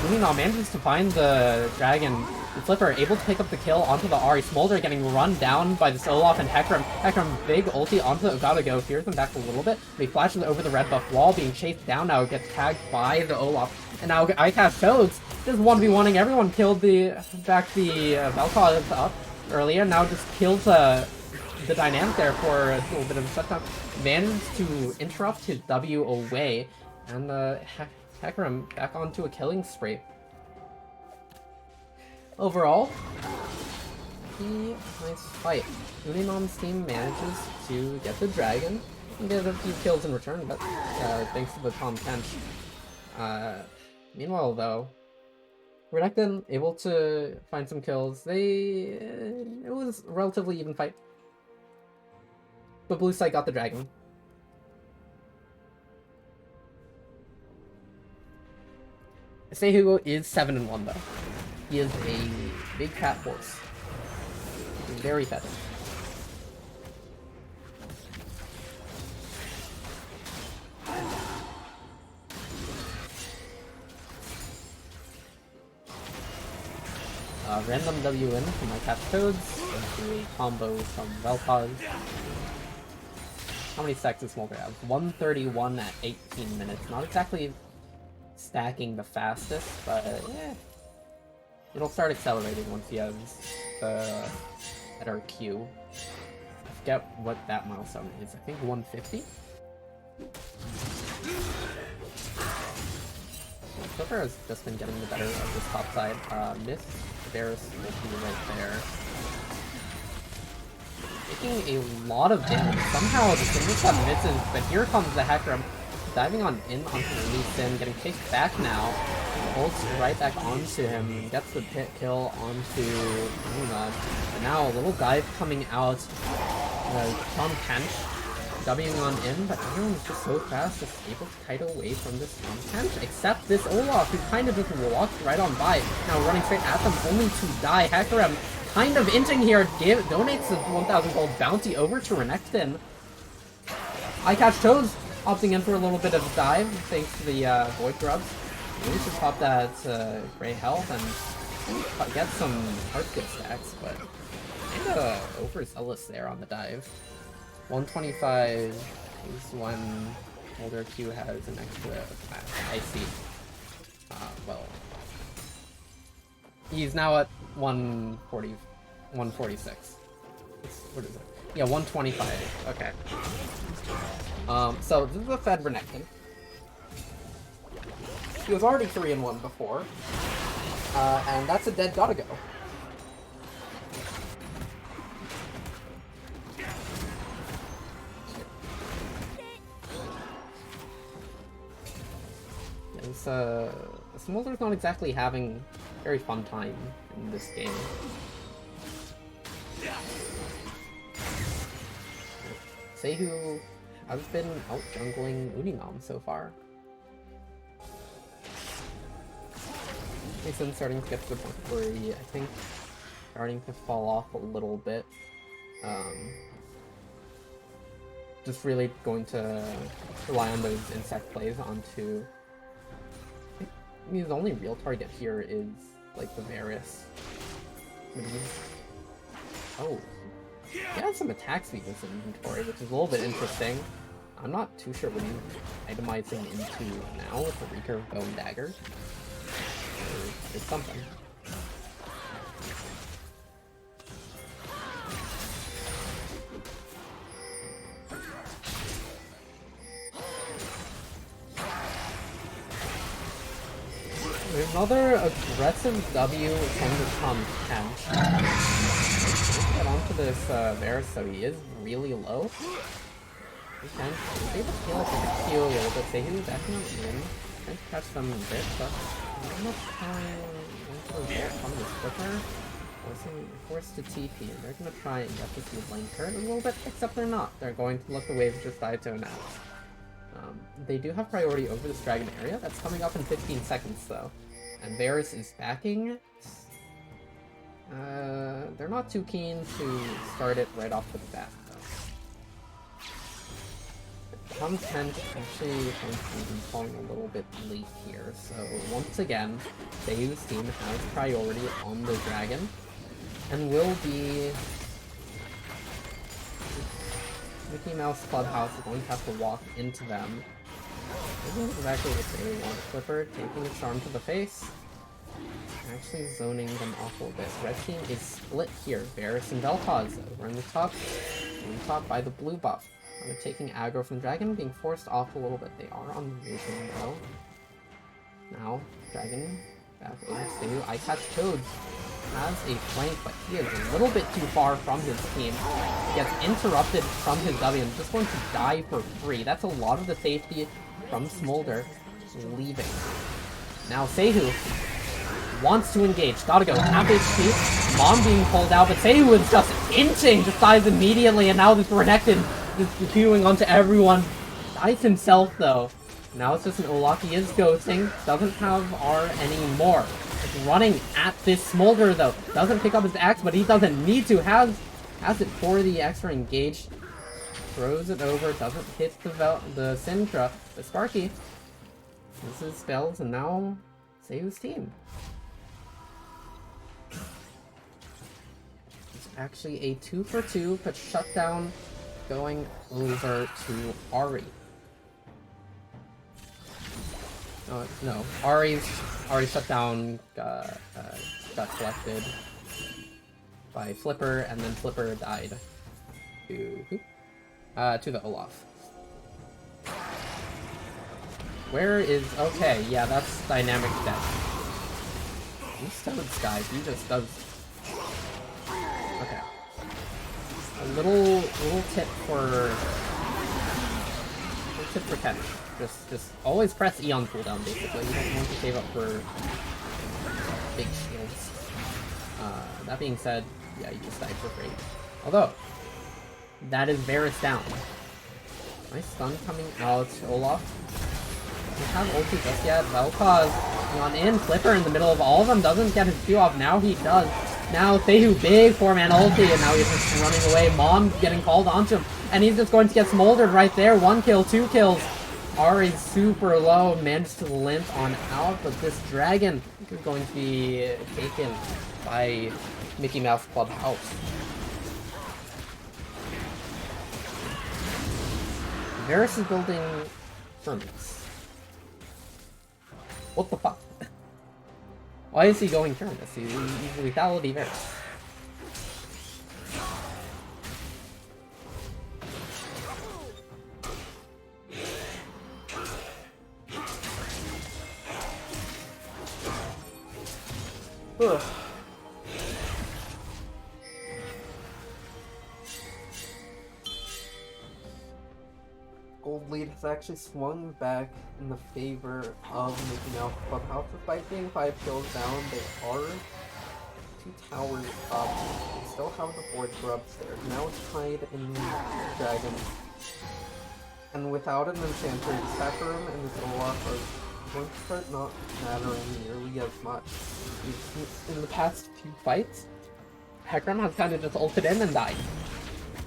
Uninum manages to find the dragon. The Flipper able to pick up the kill onto the Ahri. Smolder getting run down by this Olaf and Hecarim. Hecarim big ulti onto the Ogata fears them back a little bit. But he flashes over the red buff wall, being chased down now, gets tagged by the Olaf. And now I cast Toads. Just 1v1ing everyone, killed the Vel'Koz up earlier, now just kills the dynamic there for a little bit of a shutdown. Managed to interrupt his W away, and Hecarim back onto a killing spree. Overall, nice fight. Uninom's team manages to get the dragon and get a few kills in return, but thanks to the Tom Kench. Meanwhile, though, Renekton able to find some kills. It was a relatively even fight, but Blue Side got the dragon. Sehu is 7-1 though. He is a big cat horse. He's very fed. Random W in from my Catch Toads into a combo from Vel'Koz. How many stacks does Smolder have? 131 at 18 minutes. Not exactly stacking the fastest, but yeah. It'll start accelerating once he has the better Q. I forget what that milestone is. I think 150? Clipper has just been getting the better of this top side. Miss Varus will be right there. Taking a lot of damage. Somehow the single shot misses, but here comes the Hecarim diving on in onto Lee Sin, getting kicked back now. Ults right back onto him, gets the pit kill onto Luna. And now a little dive coming out from Kench. Wing on in, but everyone's just so fast, just able to kite away from this Kench, except this Olaf, who kind of just walked right on by, now running straight at them, only to die. Hecarim kind of inching here, donates the 1,000 gold bounty over to Renekton. I Catch Toads opting in for a little bit of dive, thanks to the Void Grubs. Maybe should pop that Grey Health and get some Heart Gift stacks, but kinda overzealous there on the dive. 125 is when older Q has an extra icy. Well, he's now at 140, 146. What is it? Yeah, 125. Okay. So this is a fed Renekton. He was already 3-1 before, and that's a dead gotta go. Smolder's not exactly having a very fun time in this game. Sehu has been out-jungling Uninom so far. Mason's starting to get to the point where he, I think, starting to fall off a little bit. Just really going to rely on those insect plays onto... I mean, his only real target here is, like, the Varus. Oh. He has some attack speed in his inventory, which is a little bit interesting. I'm not too sure what he's itemizing into now with the Recurve Bone Dagger. It's something. There's another aggressive W from the Tom Kench. Let's get onto this Varus, so he is really low. Kench is able to heal up with the Q a little bit. Say he was definitely in. Trying to catch them a bit, but I'm not trying to result from this Clipper. Forced to TP, and they're going to try and get this mid lane turret a little bit, except they're not. They're going to let the waves just die to an out. They do have priority over this dragon area. That's coming up in 15 seconds, though. And Varus is backing. They're not too keen to start it right off the bat, though. Tom Kench actually going to be falling a little bit late here, so once again, Sehu's team has priority on the dragon, and will be... Mickey Mouse Clubhouse is going to have to walk into them. This is exactly what they want. Clipper taking a charm to the face. Actually zoning them off a little bit. Red team is split here. Varus and Vel'Koz over in the top. being caught by the blue buff. They're taking aggro from the dragon, being forced off a little bit. They are on vision though. Now, dragon back over to Ice Hatch Toads. Has a flank, but he is a little bit too far from his team. Gets interrupted from his W and just going to die for free. That's a lot of the safety from Smolder leaving. Now Seihu wants to engage. Gotta go. Half HP. Mom being pulled out, but Seihu is just inching. Just dies immediately, and now this Renekton just queuing onto everyone. Dies himself, though. Now it's just an Olaf. He is ghosting. Doesn't have R anymore. Just running at this Smolder, though. Doesn't pick up his axe, but he doesn't need to. Has it for the extra engage. Throws it over. Doesn't hit the Syndra. But Sparky uses spells, and now Seihu's team. It's actually a 2-for-2, but shutdown going over to Ahri. No, Ahri's shutdown got collected by Flipper, and then Flipper died to who? To the Olaf. Where is... Okay, yeah, that's Dynamic Death. These Toads guys, he just does... Okay. A little tip for... Ken. Just always press E on cooldown, basically. You don't want to save up for big shields. That being said, yeah, you just died for free. Although, that is Varus down. Nice stun coming out. Olaf doesn't have ulti just yet. Vel'Koz on in. Flipper in the middle of all of them. Doesn't get his Q off. Now he does. Now Seihu, big 4-man ulti, and now he's just running away. Mom getting called onto him. And he's just going to get smoldered right there. 1 kill, 2 kills. Ahri's super low. Managed to limp on out, but this dragon is going to be taken by Mickey Mouse Clubhouse. Varus is building Firmus. What the fuck? Why is he going Firmus? He's lethality Varus. Ugh. Gold lead has actually swung back in the favor of Mickey Mouse Clubhouse. Despite being 5 kills down, they are 2 towers up. They still have the 4 grubs there. Now it's tied in the dragon. And without an enchanter, the Sacker Room and the Olaf are going to start not mattering nearly as much. In the past few fights, Hecarim has kind of just ulted in and died.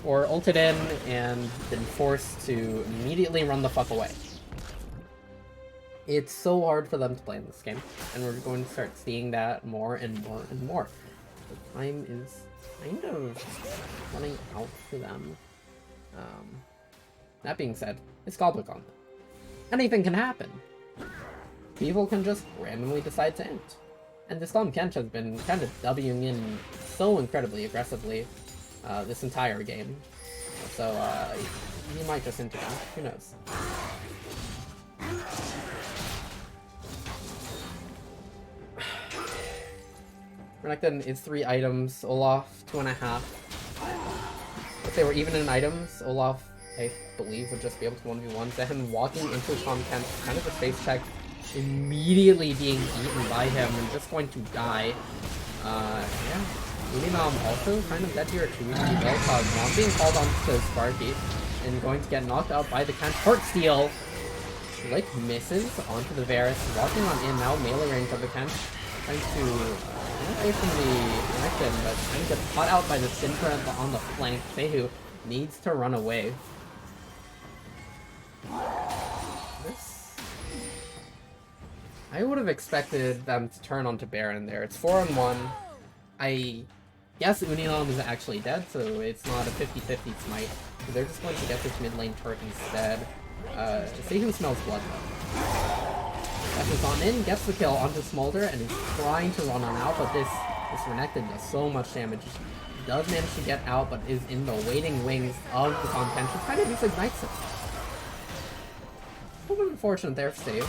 Or ulted in and been forced to immediately run the fuck away. It's so hard for them to play in this game, and we're going to start seeing that more and more and more. The time is kind of running out for them. That being said, it's Gobblecon. Anything can happen. People can just randomly decide to int. And this Tom Kench has been kind of Wing in so incredibly aggressively this entire game. So, he might just int again. Who knows? Renekton is 3 items, Olaf 2.5. If they were even in items, Olaf, I believe, would just be able to 1v1. Then walking into Tom Kent, kind of a face check, immediately being eaten by him and just going to die. Yeah. Uninam also kind of dead here too. Vel'Koz not being called on to Sparky and going to get knocked out by the Kent. Heart Steal! Like misses onto the Varus, walking on in now, melee range of the Kent. Trying to get away from the Renekton, but trying to get caught out by the Syndra on the flank. Seihu needs to run away. I would have expected them to turn onto Baron there. It's 4-on-1. I guess Uninam is actually dead, so it's not a 50-50 smite. So they're just going to get this mid lane turret instead. Seihu smells blood though. Flashes on in, gets the kill onto Smolder, and is trying to run on out, but this Renekton does so much damage. does manage to get out, but is in the waiting wings of the Tom Kench, which kind of just ignites him. A little bit unfortunate there for save.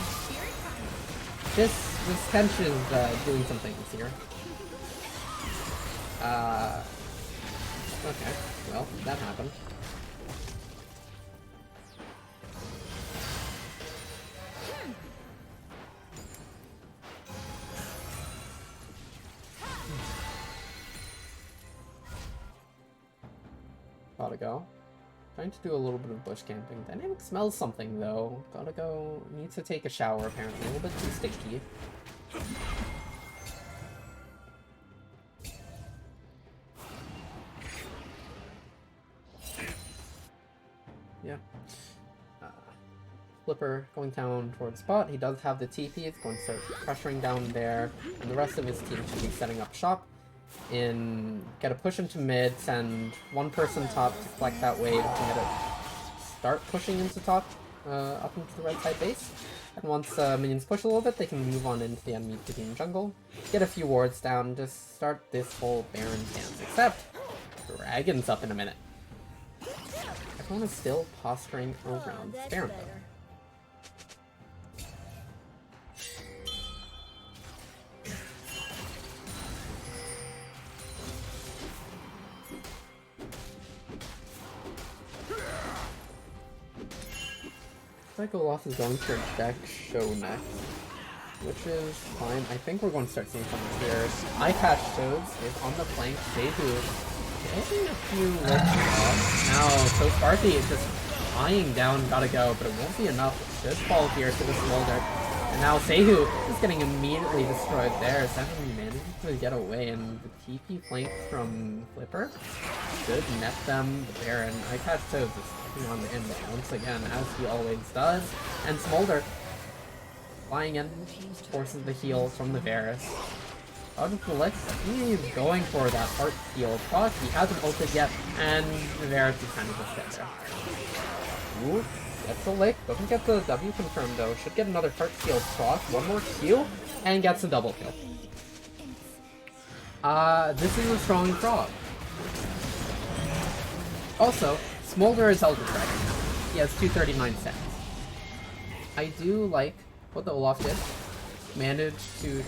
This Kench is doing some things here. Okay, well, that happened. Gotta go. Trying to do a little bit of bush camping. Dynamic smells something though. Gotta go. Needs to take a shower apparently. A little bit too sticky. Yeah. Flipper going down towards spot. He does have the TP. It's going to start pressuring down there. And the rest of his team should be setting up shop. Get a push into mid, send one person top to collect that wave, and get a start pushing into top, up into the right side base. And once minions push a little bit, they can move on into the enemy team jungle, get a few wards down, just start this whole Baron dance. Except, Dragon's up in a minute. Everyone is still posturing around Baron though. Olaf is going for deck show next, which is fine. I think we're going to start seeing something here. Eye catch shows is on the flank. Sehu getting a few licks off. Now, so Sparky is just eyeing down, gotta go, but it won't be enough. It should fall here to the smolder. And now Sehu is getting immediately destroyed there. 7 manages to get away, and the TP flank from Flipper should net them the Baron. Eye catch shows is on the end once again, as he always does. And Smolder flying in, forces the heal from the Varus. Out of the licks, he's going for that heart heal proc. He hasn't ulted yet, and the Varus is kind of just dead there. Ooh, gets the lick, doesn't get the W confirmed though. Should get another heart heal proc, one more Q, and gets a double kill. This is a strong frog. Also, Smolder is Elder Dragon now. He has 239 seconds. I do like what the Olaf did. Managed to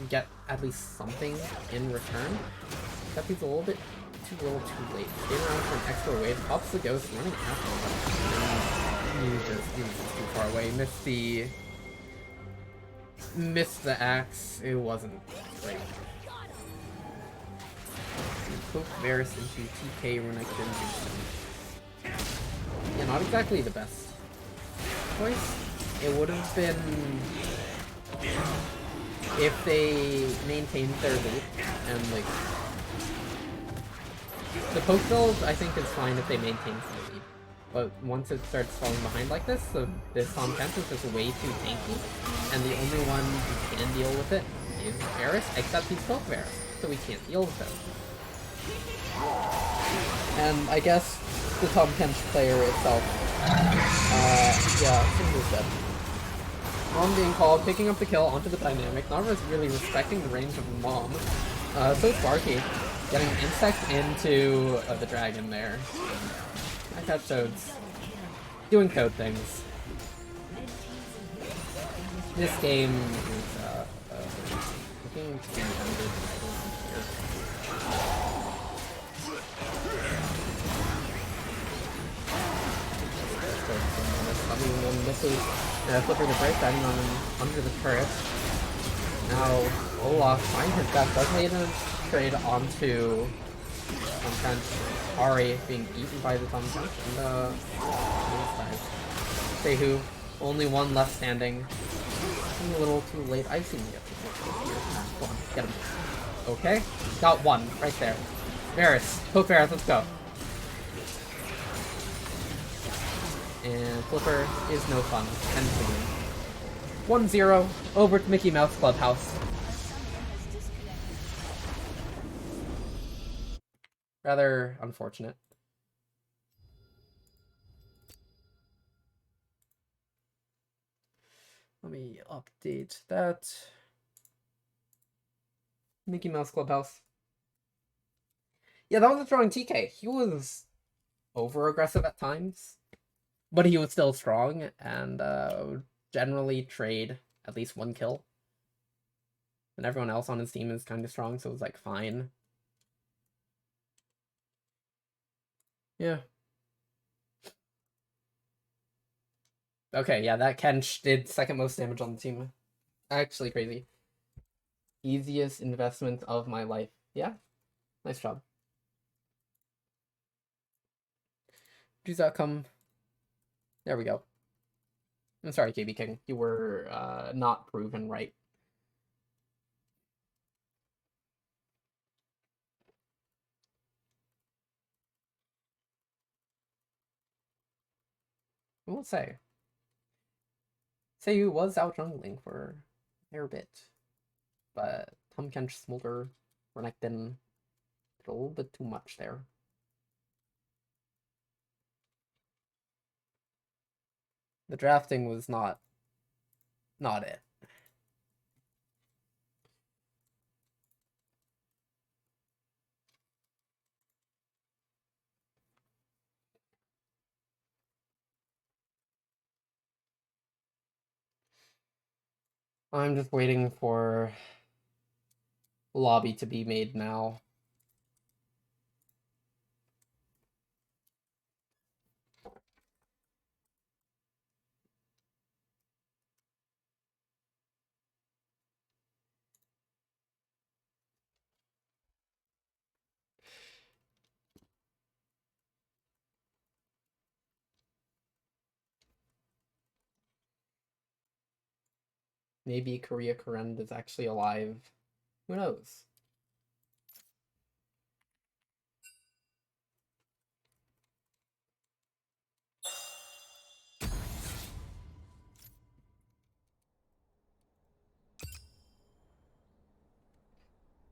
get at least something in return. Except he's a little bit too late. Staying around for an extra wave. Pops the ghost, running after him. He was just too far away. Missed the axe. It wasn't great. Poke Varus into TK Renekton. Yeah, not exactly the best choice. It would have been if they maintained their lead and like the poke build. I think is fine if they maintain their lead, but once it starts falling behind like this, this Tom Kemp is just way too tanky, and the only one who can deal with it is Varus, except he's poke Varus, so we can't deal with him. And I guess the Tom Kench player itself, yeah, Single's dead. Mom being called, picking up the kill onto the dynamic, not really respecting the range of Mom. So Sparky, getting insect into the dragon there. I catch Toads. Doing code things. This game is, looking to be ended here. This is Flipper the Break diving on under the turret. Now Olaf trying his best, does made a trade onto Tom Kench. Ari being eaten by the Tom Kench, and Sehu, only one left standing. A little too late. I've seen him get here. Go on, get him. Okay, got one right there. Varus, poke Varus, let's go. And Flipper is no fun. 1-0 over to Mickey Mouse Clubhouse. Rather unfortunate. Let me update that. Mickey Mouse Clubhouse. Yeah, that was a strong TK. He was over-aggressive at times, but he was still strong and would generally trade at least one kill. And everyone else on his team is kind of strong, so it was like fine. Yeah. Okay, yeah, that Kench did second most damage on the team. Actually crazy. Easiest investment of my life. Yeah, nice job. Choose outcome. There we go. I'm sorry, KB King. You were not proven right. I will say. Seiyu was out jungling for a fair bit. But Tom Kench, Smolder, Renekton did a little bit too much there. The drafting was not it. I'm just waiting for lobby to be made now. Maybe Korea Kurend is actually alive. Who knows?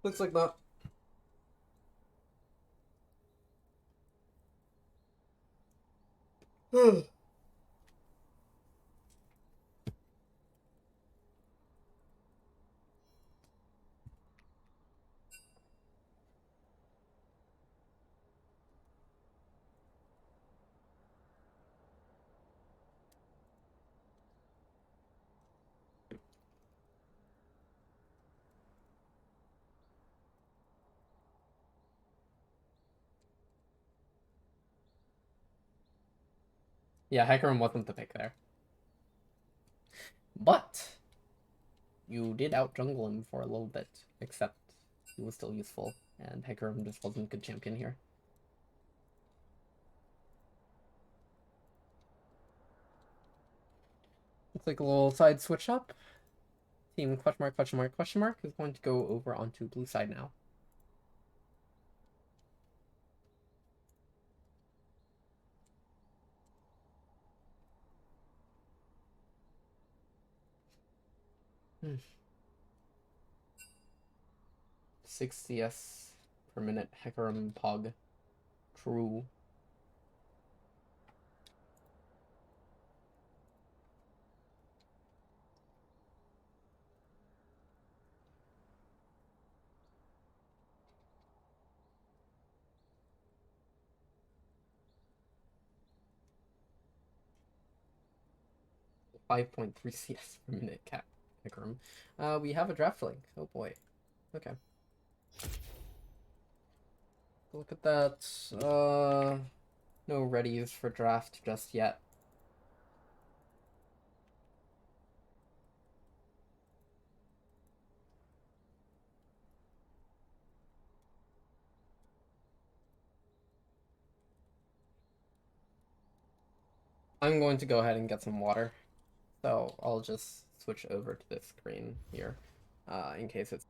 Looks like not. 'Yeah, Hecarim wasn't the pick there. But you did out jungle him for a little bit, except he was still useful, and Hecarim just wasn't a good champion here. Looks like a little side switch up. Team !!!!!!! is going to go over onto blue side now. Hmm. 6 CS per minute, Hecarim Pog. True. .3 CS per minute cap Hecarim. We have a draft link. Oh boy. Okay. Look at that. No readies for draft just yet. I'm going to go ahead and get some water. So I'll just switch over to this screen here, in case it's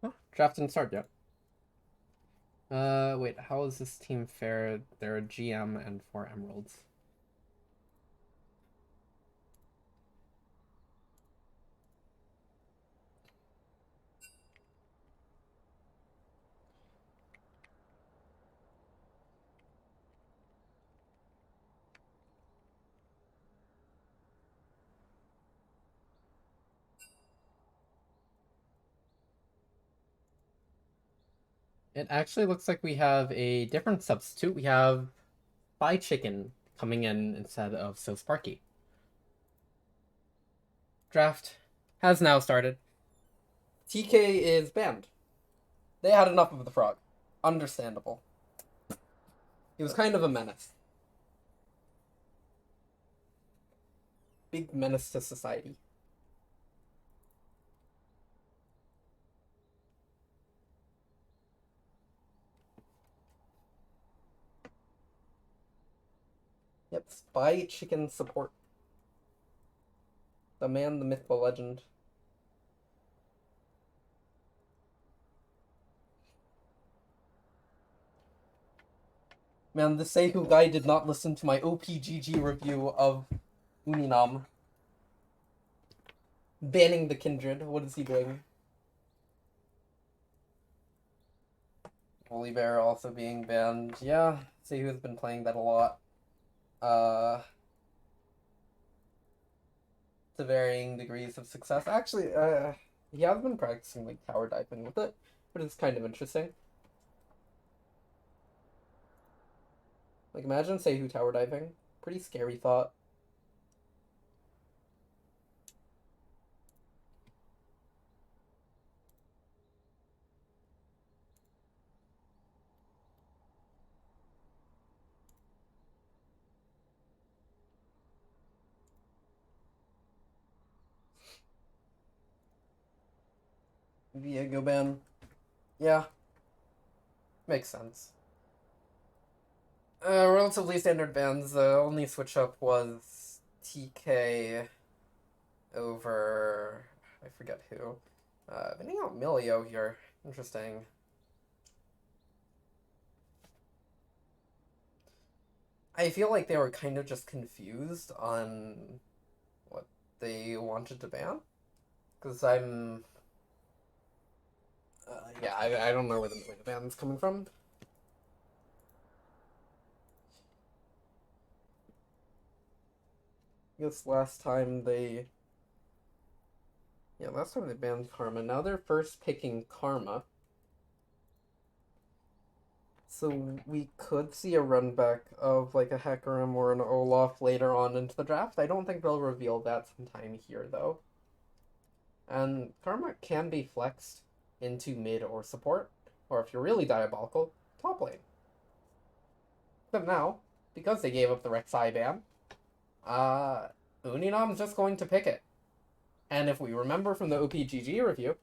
Huh? Draft didn't start yet. Wait, how is this team fared? They're a GM and 4 emeralds. It actually looks like we have a different substitute. We have Spy Chicken coming in instead of So Sparky. Draft has now started. TK is banned. They had enough of the frog. Understandable. He was kind of a menace. Big menace to society. Yep, Spy Chicken support. The man, the myth, the legend. Man, the Seihu guy did not listen to my OPGG review of Uninam. Banning the Kindred. What is he doing? Holy Bear also being banned. Yeah, Seihu has been playing that a lot. To varying degrees of success. Actually, he has been practicing like tower diving with it, but it's kind of interesting. Like, imagine Seihu tower diving. Pretty scary thought. Viego ban. Yeah. Makes sense. Relatively standard bans. The only switch up was TK over... I forget who. Banning out Milio here. Interesting. I feel like they were kind of just confused on what they wanted to ban. Because I'm... yeah, I don't know where the ban's coming from. I guess last time they... Yeah, last time they banned Karma. Now they're first picking Karma. So we could see a run back of like a Hecarim or an Olaf later on into the draft. I don't think they'll reveal that sometime here though. And Karma can be flexed into mid or support, or if you're really diabolical, top lane. But now, because they gave up the Rek'Sai ban, Uninam's just going to pick it. And if we remember from the OPGG review,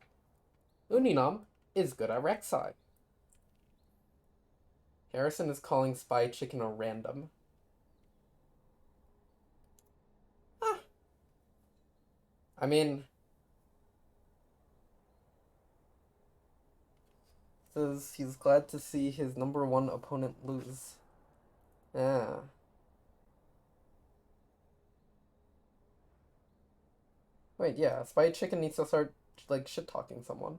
Uninam is good at Rek'Sai. Harrison is calling Spy Chicken a random. Huh. I mean, says he's glad to see his number 1 opponent lose. Yeah. Wait, yeah, Spy Chicken needs to start, like, shit-talking someone.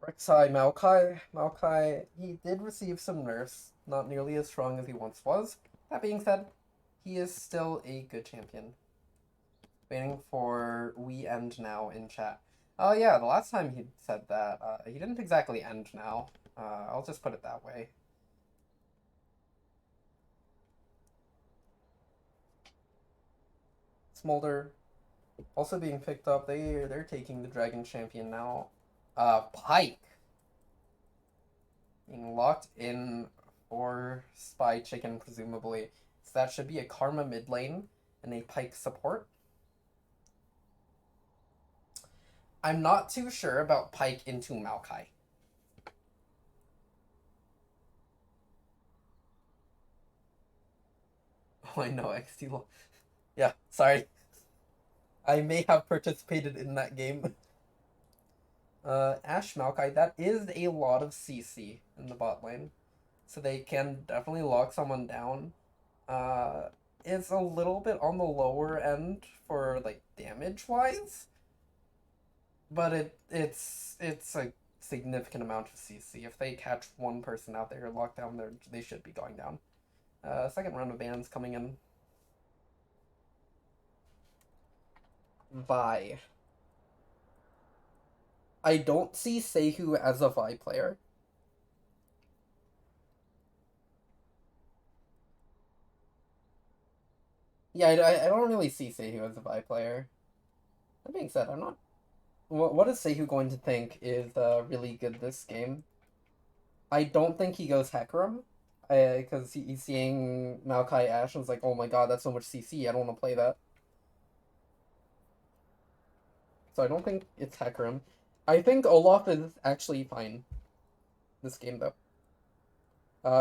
Rek'Sai Maokai. Maokai, he did receive some nerfs, not nearly as strong as he once was. That being said, he is still a good champion. Waiting for we end now in chat. Oh yeah, the last time he said that, he didn't exactly end now. I'll just put it that way. Smolder also being picked up. They're taking the Dragon Champion now. Pike being locked in for Spy Chicken, presumably. So that should be a Karma mid lane, and a Pyke support. I'm not too sure about Pyke into Maokai. Oh, I know, XT. Yeah, sorry. I may have participated in that game. Ashe Maokai, that is a lot of CC in the bot lane. So they can definitely lock someone down. It's a little bit on the lower end for, like, damage-wise. But it's a significant amount of CC. If they catch one person out there locked down, they should be going down. Second round of bans coming in. Vi. I don't see Seihu as a Vi player. Yeah, I don't really see Seihu as a Vi player. That being said, I'm not... What is Seihu going to think is really good this game? I don't think he goes Hecarim. Because he's seeing Maokai Ashe and is like, oh my god, that's so much CC, I don't want to play that. So I don't think it's Hecarim. I think Olaf is actually fine this game, though.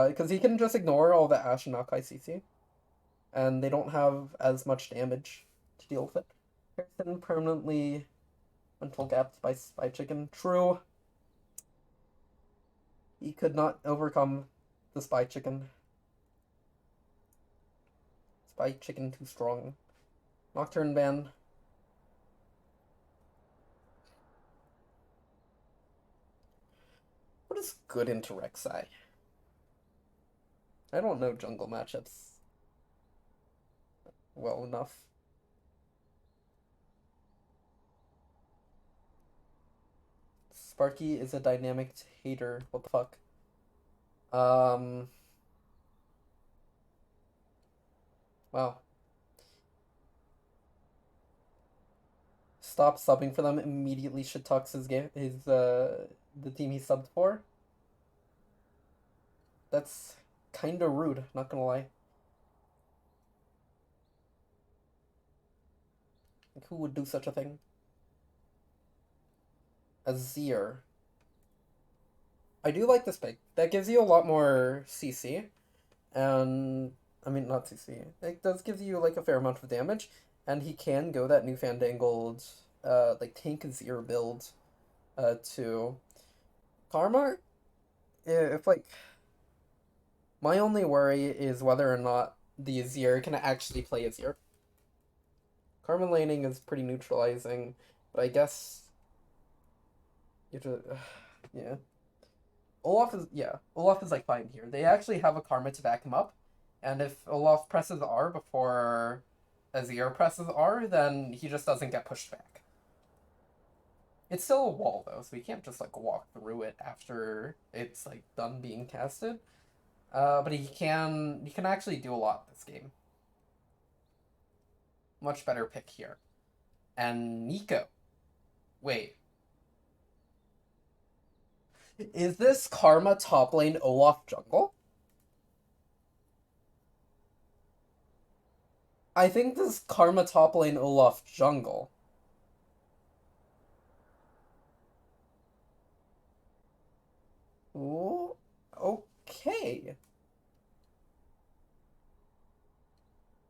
Because he can just ignore all the Ashe and Maokai CC. And they don't have as much damage to deal with it. Harrison permanently mental gapped by Spy Chicken. True. He could not overcome the Spy Chicken. Spy Chicken too strong. Nocturne ban. What is good into Rek'Sai? I don't know jungle matchups well enough. Sparky is a dynamic hater. What the fuck? Wow. Stop subbing for them immediately. Shit talks his game, the team he subbed for. That's kinda rude, not gonna lie. Like, who would do such a thing? Azir. I do like this pick. That gives you a lot more CC. And, I mean, not CC. It does give you, like, a fair amount of damage. And he can go that new fandangled, like, tank Azir build, too. Karma? If, like... My only worry is whether or not the Azir can actually play Azir. Karma laning is pretty neutralizing, but I guess... You have to... yeah. Olaf is like fine here. They actually have a Karma to back him up, and if Olaf presses R before Azir presses R, then he just doesn't get pushed back. It's still a wall though, so he can't just like walk through it after it's like done being casted. But he can actually do a lot this game. Much better pick here. And Nico. Wait. Is this Karma top lane Olaf jungle? I think this is Karma top lane Olaf jungle. Ooh, okay.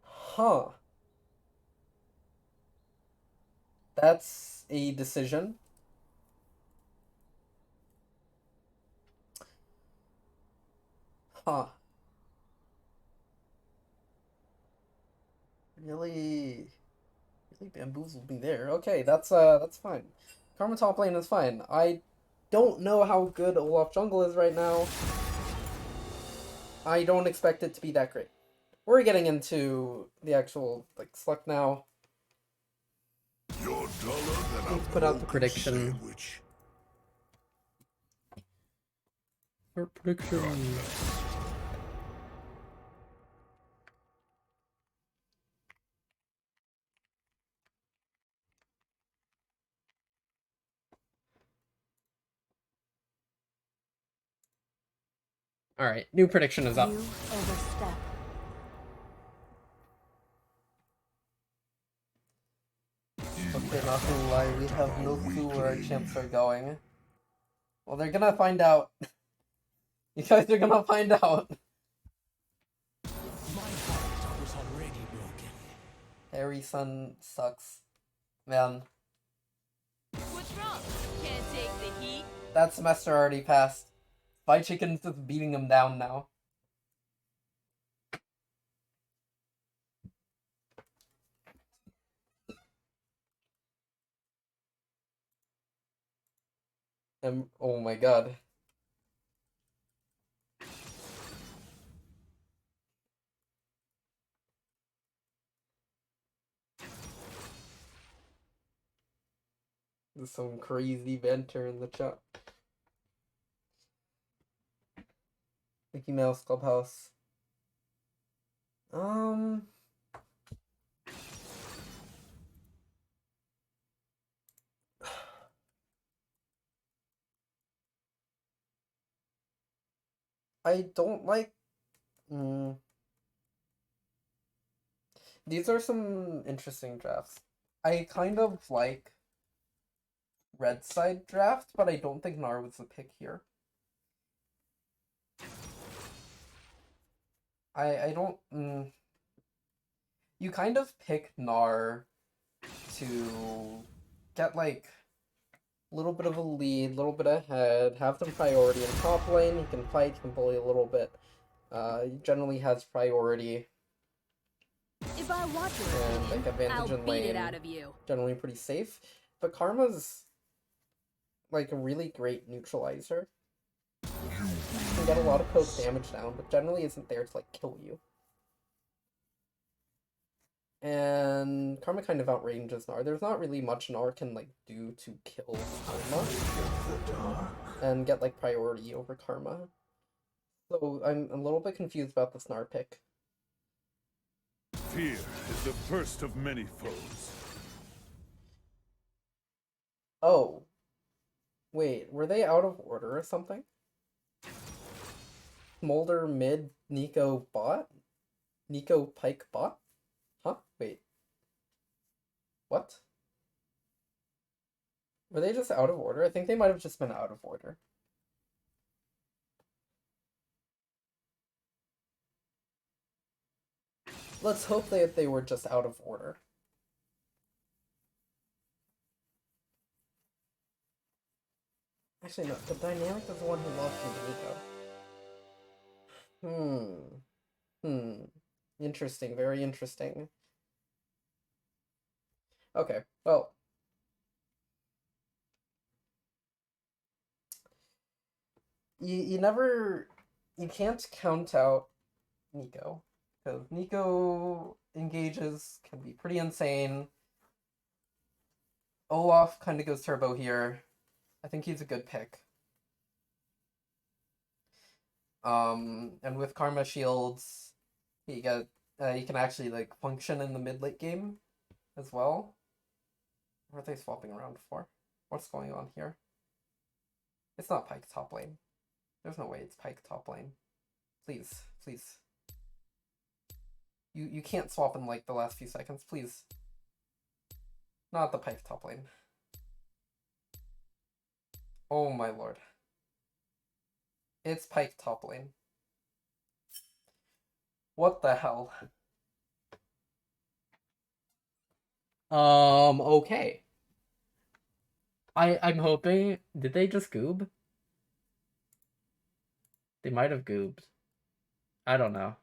Huh. That's a decision. Huh. Really bamboozled me there. Okay, that's fine. Karma top lane is fine. I don't know how good Olaf jungle is right now. I don't expect it to be that great. We're getting into the actual like Sluck now. You're duller than Let's put out the prediction. sandwich. Our prediction. All right, new prediction is up. You overstep. Okay, not gonna lie, we have no clue where our champs are going. Well, they're gonna find out. You guys are gonna find out. My heart was already broken. Harry Sun sucks. Man, What's wrong? Can't take the heat? that semester already passed. Spy Chicken's just beating him down now. Oh my god. There's some crazy banter in the chat. Mickey Mouse Clubhouse. I don't like. These are some interesting drafts. I kind of like red side draft, but I don't think Nar was the pick here. I don't. You kind of pick Nar to get like a little bit of a lead, a little bit ahead, have some priority in top lane. He can fight, he can bully a little bit. He generally has priority. If I want And like advantage I'll in beat lane, it out of you. generally pretty safe. But Karma's like a really great neutralizer. You can get a lot of poke damage down, but generally isn't there to like kill you. And Karma kind of outranges Nar. There's not really much Nar can like do to kill Karma and get like priority over Karma. So I'm a little bit confused about this Nar pick. Fear is the first of many foes. Oh. Wait, were they out of order or something? Smolder mid, Nico bot? Nico Pike bot? Huh? Wait. What? Were they just out of order? I think they might have just been out of order. Let's hope that they were just out of order. Actually, no. The Dynamic is the one who lost to Nico. Interesting. Very interesting. Okay, well. You can't count out Nico. Because Nico engages, can be pretty insane. Olaf kind of goes turbo here. I think he's a good pick. And with Karma Shields, he can actually like function in the mid-late game as well. What are they swapping around for? What's going on here? It's not Pyke top lane. There's no way it's Pyke top lane. Please, please. You can't swap in like the last few seconds, please. Not the Pyke top lane. Oh my lord. It's Pyke top lane. What the hell? Okay. I'm hoping. Did they just goob? They might have goobed. I don't know.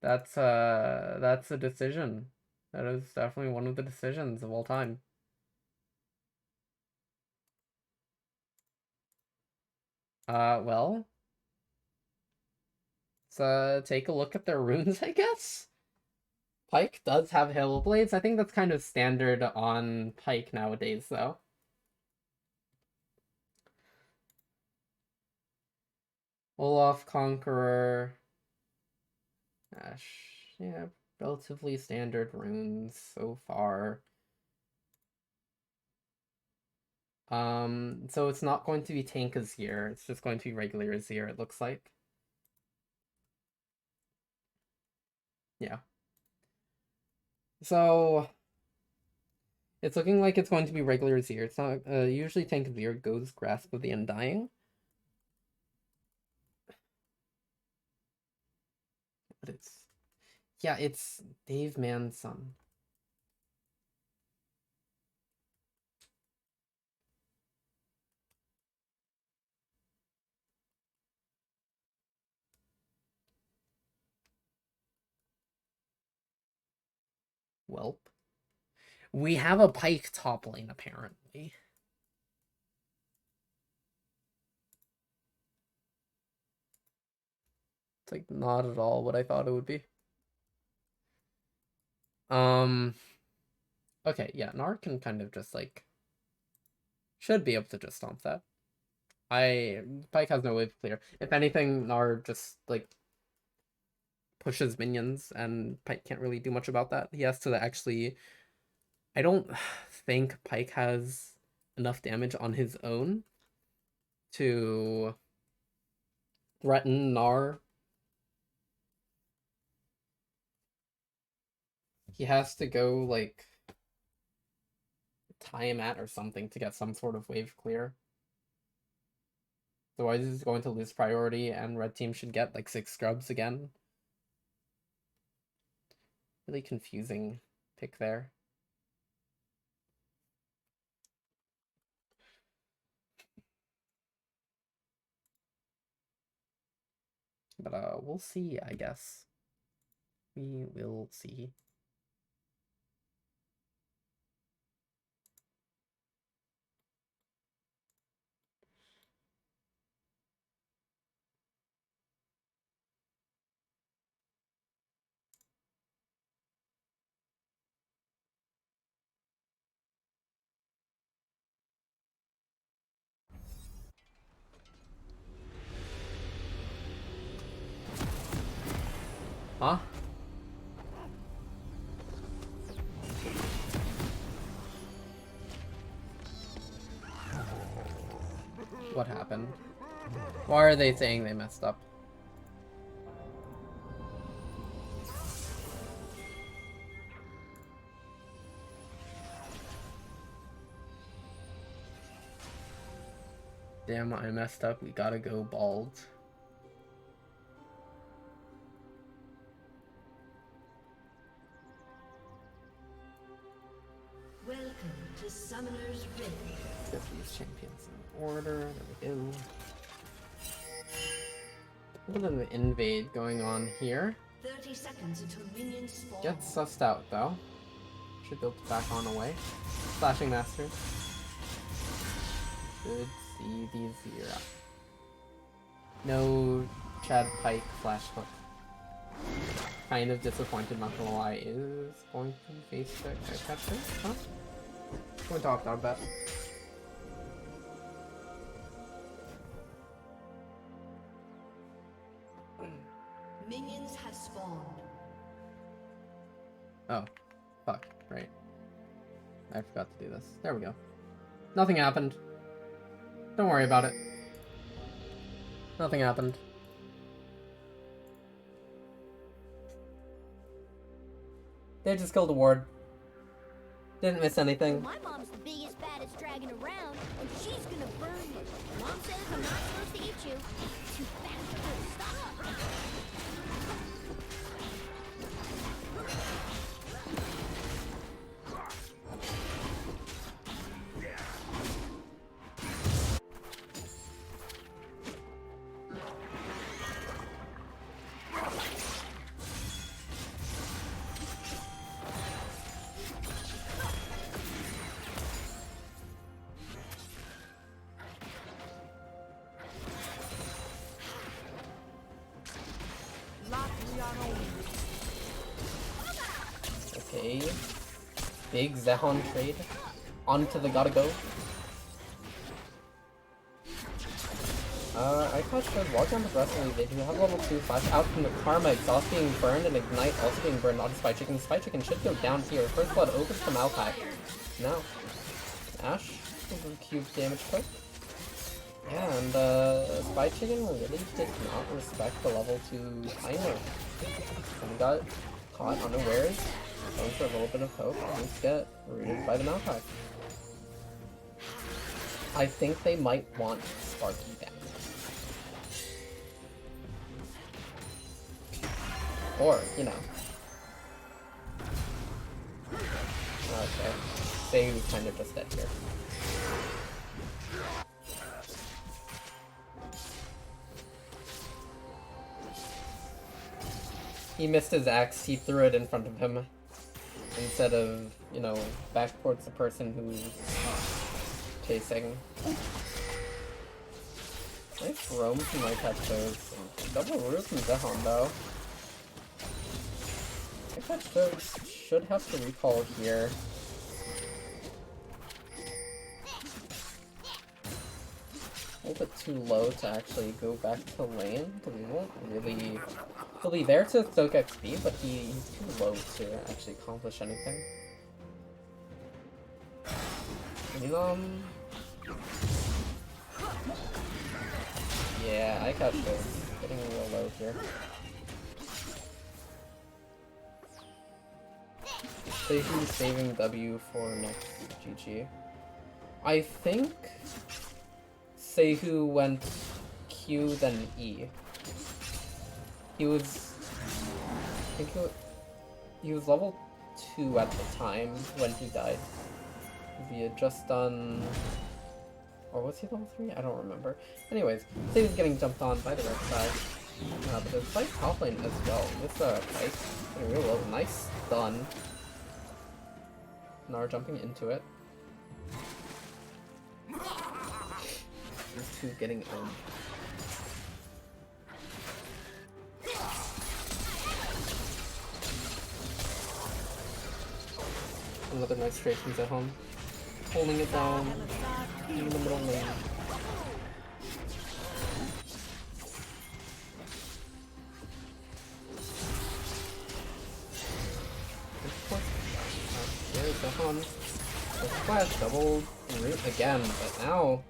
That's a decision. That is definitely one of the decisions of all time. Well. Let's take a look at their runes, I guess. Pyke does have Halo Blades. I think that's kind of standard on Pyke nowadays, though. Olaf, Conqueror. Ash. Yeah, relatively standard runes so far. So it's not going to be Tank Azir. It's just going to be regular Azir, it looks like. Yeah. So It's looking like it's going to be regular Zir. It's not usually tank Zir goes Grasp of the Undying. But it's Dave Mann's son. Welp. We have a Pyke top lane, apparently. It's like not at all what I thought it would be. Okay, yeah, Gnar can kind of just like should be able to just stomp that. Pyke has no wave clear. If anything, Gnar just like pushes minions and Pyke can't really do much about that. He has to actually, I don't think Pyke has enough damage on his own to threaten Gnar. He has to go like tie him at or something to get some sort of wave clear. Otherwise he's going to lose priority and red team should get like 6 scrubs again. Really confusing pick there. But we'll see, I guess. We will see. Huh? What happened? Why are they saying they messed up? Damn, I messed up. We gotta go bald. Welcome to Summoner's Rift. Get these champions in order. There we go. A little bit of an invade going on here. 30 seconds until minions spawn. Gets sussed out though. Should build back on away. Slashing Masters. Should see these here. No Chad Pyke flash hook. Kind of disappointed, not gonna lie. Is going to face the catcher? Huh? Going to opt out of that. Minions have spawned. Oh, fuck, right. I forgot to do this. There we go. Nothing happened. Don't worry about it. Nothing happened. They just killed a ward. Didn't miss anything. My mom's the biggest, baddest dragon around, and she's gonna burn you. Mom says I'm not supposed to eat you. Too fast for her to stop. Okay. Big Zehon trade. Onto the gotta go. I should walk down progressively. They do have level 2 flash out from the Karma, Exhaust being burned, and Ignite also being burned onto Spy Chicken. Spy Chicken should go down here. First Blood opens to Malphite. Now, Ash will do cube damage quick. Yeah, and Spy Chicken really did not respect the level 2 timer. And we got caught unawares, going for a little bit of hope, and he's get rooted by the Malphite. I think they might want Sparky back. Or, you know. Okay. Say was kind of just dead here. He missed his axe, he threw it in front of him. Instead of, you know, back towards the person who's chasing. Nice roam from my catch those. Double root from Zehon though. I catch those should have to recall here. A little bit too low to actually go back to lane, because he won't really... He'll be there to soak XP, but he's too low to actually accomplish anything. Yeah, I catch this. Getting real low here. Say who's saving W for next GG. I think Seihu went Q then E. He was, I think he was level 2 at the time when he died. He had just done, or was he level 3? I don't remember. Anyways, Seihu's getting jumped on by the red side. But there's fight top lane as well. This fight getting real low. Nice stun. Nar jumping into it. These two getting in. Another nice trade from Zehon. Holding it down in the middle lane. There's Zehon. The flash double root again, but now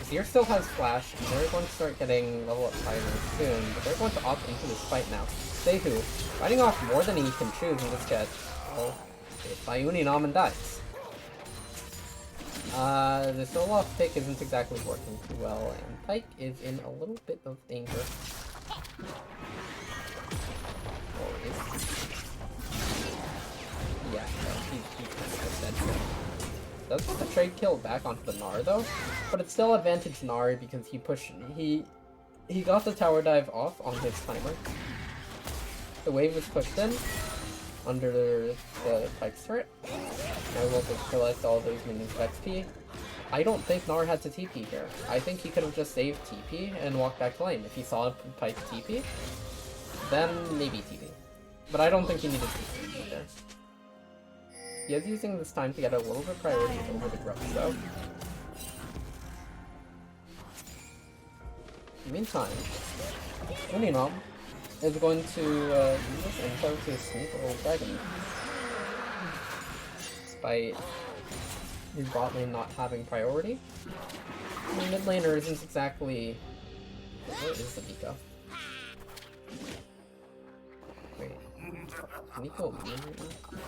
Azir still has flash, and they're going to start getting level up higher soon, but they're going to opt into this fight now. Seihu, fighting off more than he can choose in this jet. Well, by Uninam and dies. The solo pick isn't exactly working too well, and Pyke is in a little bit of danger. Or is he? Yeah, no, he's kind of just dead here. Does put the trade kill back onto the Gnar though, but it's still advantage Gnar because he got the tower dive off on his timer. The wave was pushed in under the Pyke's turret. Now we'll just collect all those minions of XP. I don't think Gnar had to TP here. I think he could have just saved TP and walked back to lane. If he saw Pyke TP, then maybe TP. But I don't think he needed TP either. He is using this time to get a little bit priority over the grubs though. In the meantime, Uninam is going to use this info to sneak a little dragon. Despite his bot lane not having priority. The mid laner isn't exactly... Where is the Miko? Wait. Miko mid right now?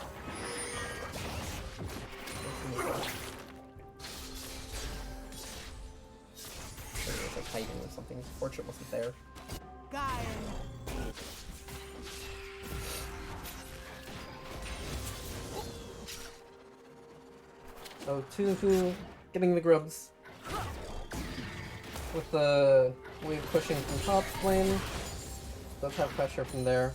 It was like hiding or something. Portrait wasn't there. So Tuhu getting the grubs. With the wave pushing from top lane. Does have pressure from there.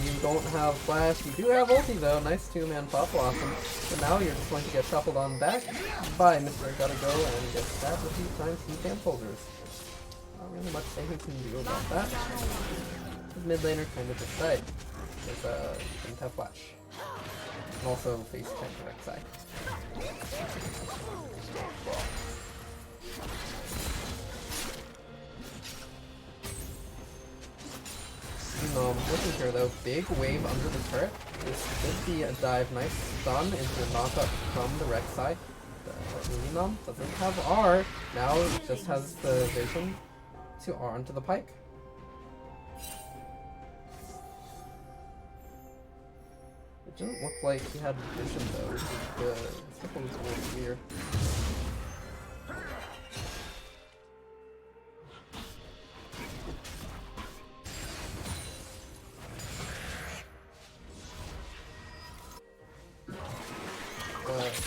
You don't have flash, you do have ulti though, nice 2-man pop blossom. So now you're just going to get shuffled on back by Mr. Gotta Go and get stabbed a few times from camp holders. Not really much he can do about that. His mid laner kind of just died. because he didn't have flash. And also face check the right side. Looking here though, big wave under the turret. This should be a dive, nice stun into the knockup from the wreck side. Uninum doesn't have R, now it just has the vision to R onto the pike. It didn't look like he had vision though, which is good. This one was a little weird.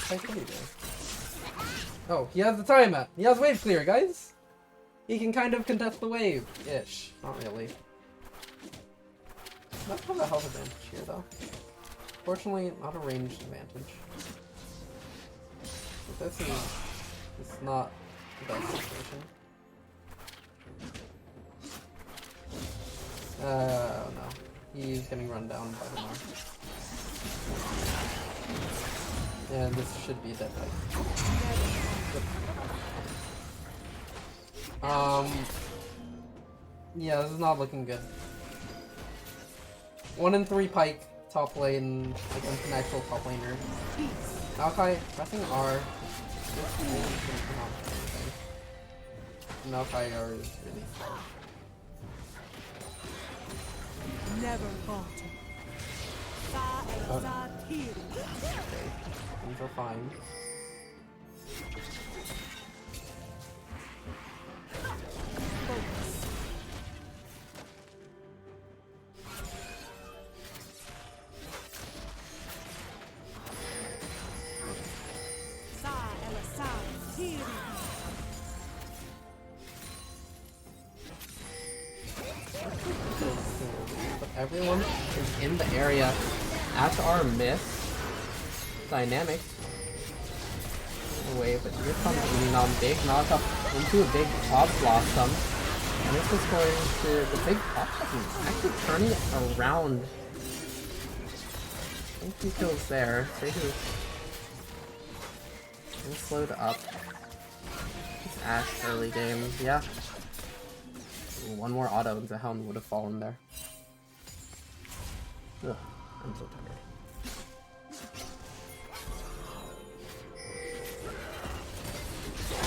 What are you doing? Oh, he has the time at. He has wave clear, guys. He can kind of contest the wave-ish. Not really. Not have a health advantage here, though. Fortunately, not a ranged advantage. But this is not the best situation. Oh no. He's getting run down by the Mark. And this should be a dead fight. Yeah, this is not looking good. 1 in 3 pike, top lane, against an actual top laner. Maokai pressing R. Maokai R is really slow. Never falter. Okay, things are fine. But everyone is in the area at our miss. Dynamic. Away, but here comes Uninum. Big knockup into a big top blossom. And this is going to the big pop button. Actually turning it around. I think he kills there. Sehu slowed up. It's Ash early game. Yeah. Ooh, one more auto and the Helm would have fallen there. Ugh, I'm so tired.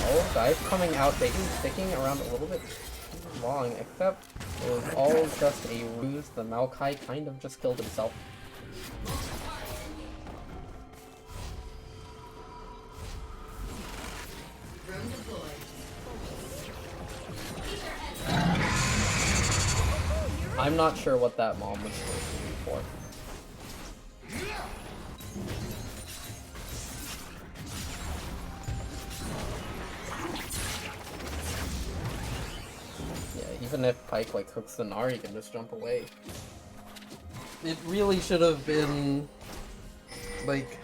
All guys coming out, they can sticking around a little bit too long, except it was all just a ruse. The Maokai kind of just killed himself. I'm not sure what that mom was supposed to be for. Yeah, even if Pike like hooks the Gnar, he can just jump away. It really should have been like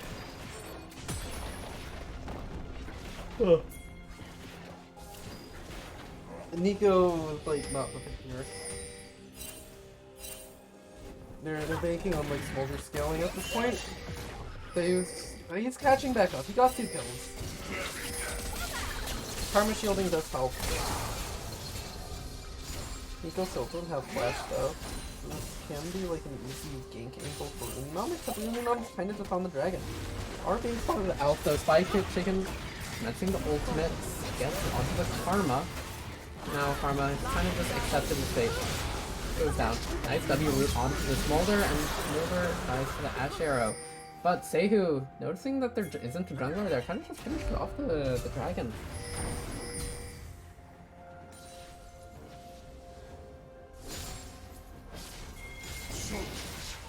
Nico was like not the pick here. They're banking on like smolder scaling at this point. So he's catching back up. He got 2 kills. Karma shielding does help. Nico still doesn't have flash though. This can be like an easy gank angle for Uninum, except Uninum's kind of just on the dragon. Are being spotted out though. Spike hit chicken, messing the ultimate, gets onto the Karma. Now Karma kind of just accepted his fate. Goes down. Nice W root onto the Smolder, and Smolder dies to the Ash Arrow. But Sehu, noticing that there isn't a jungler, they're kind of just finishing off the dragon.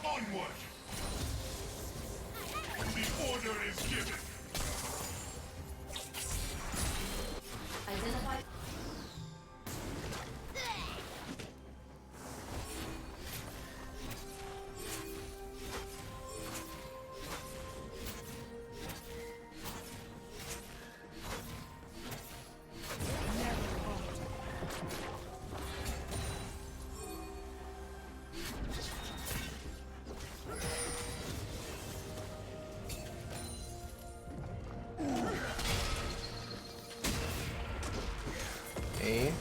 Onward! The order is given! Identify. Okay.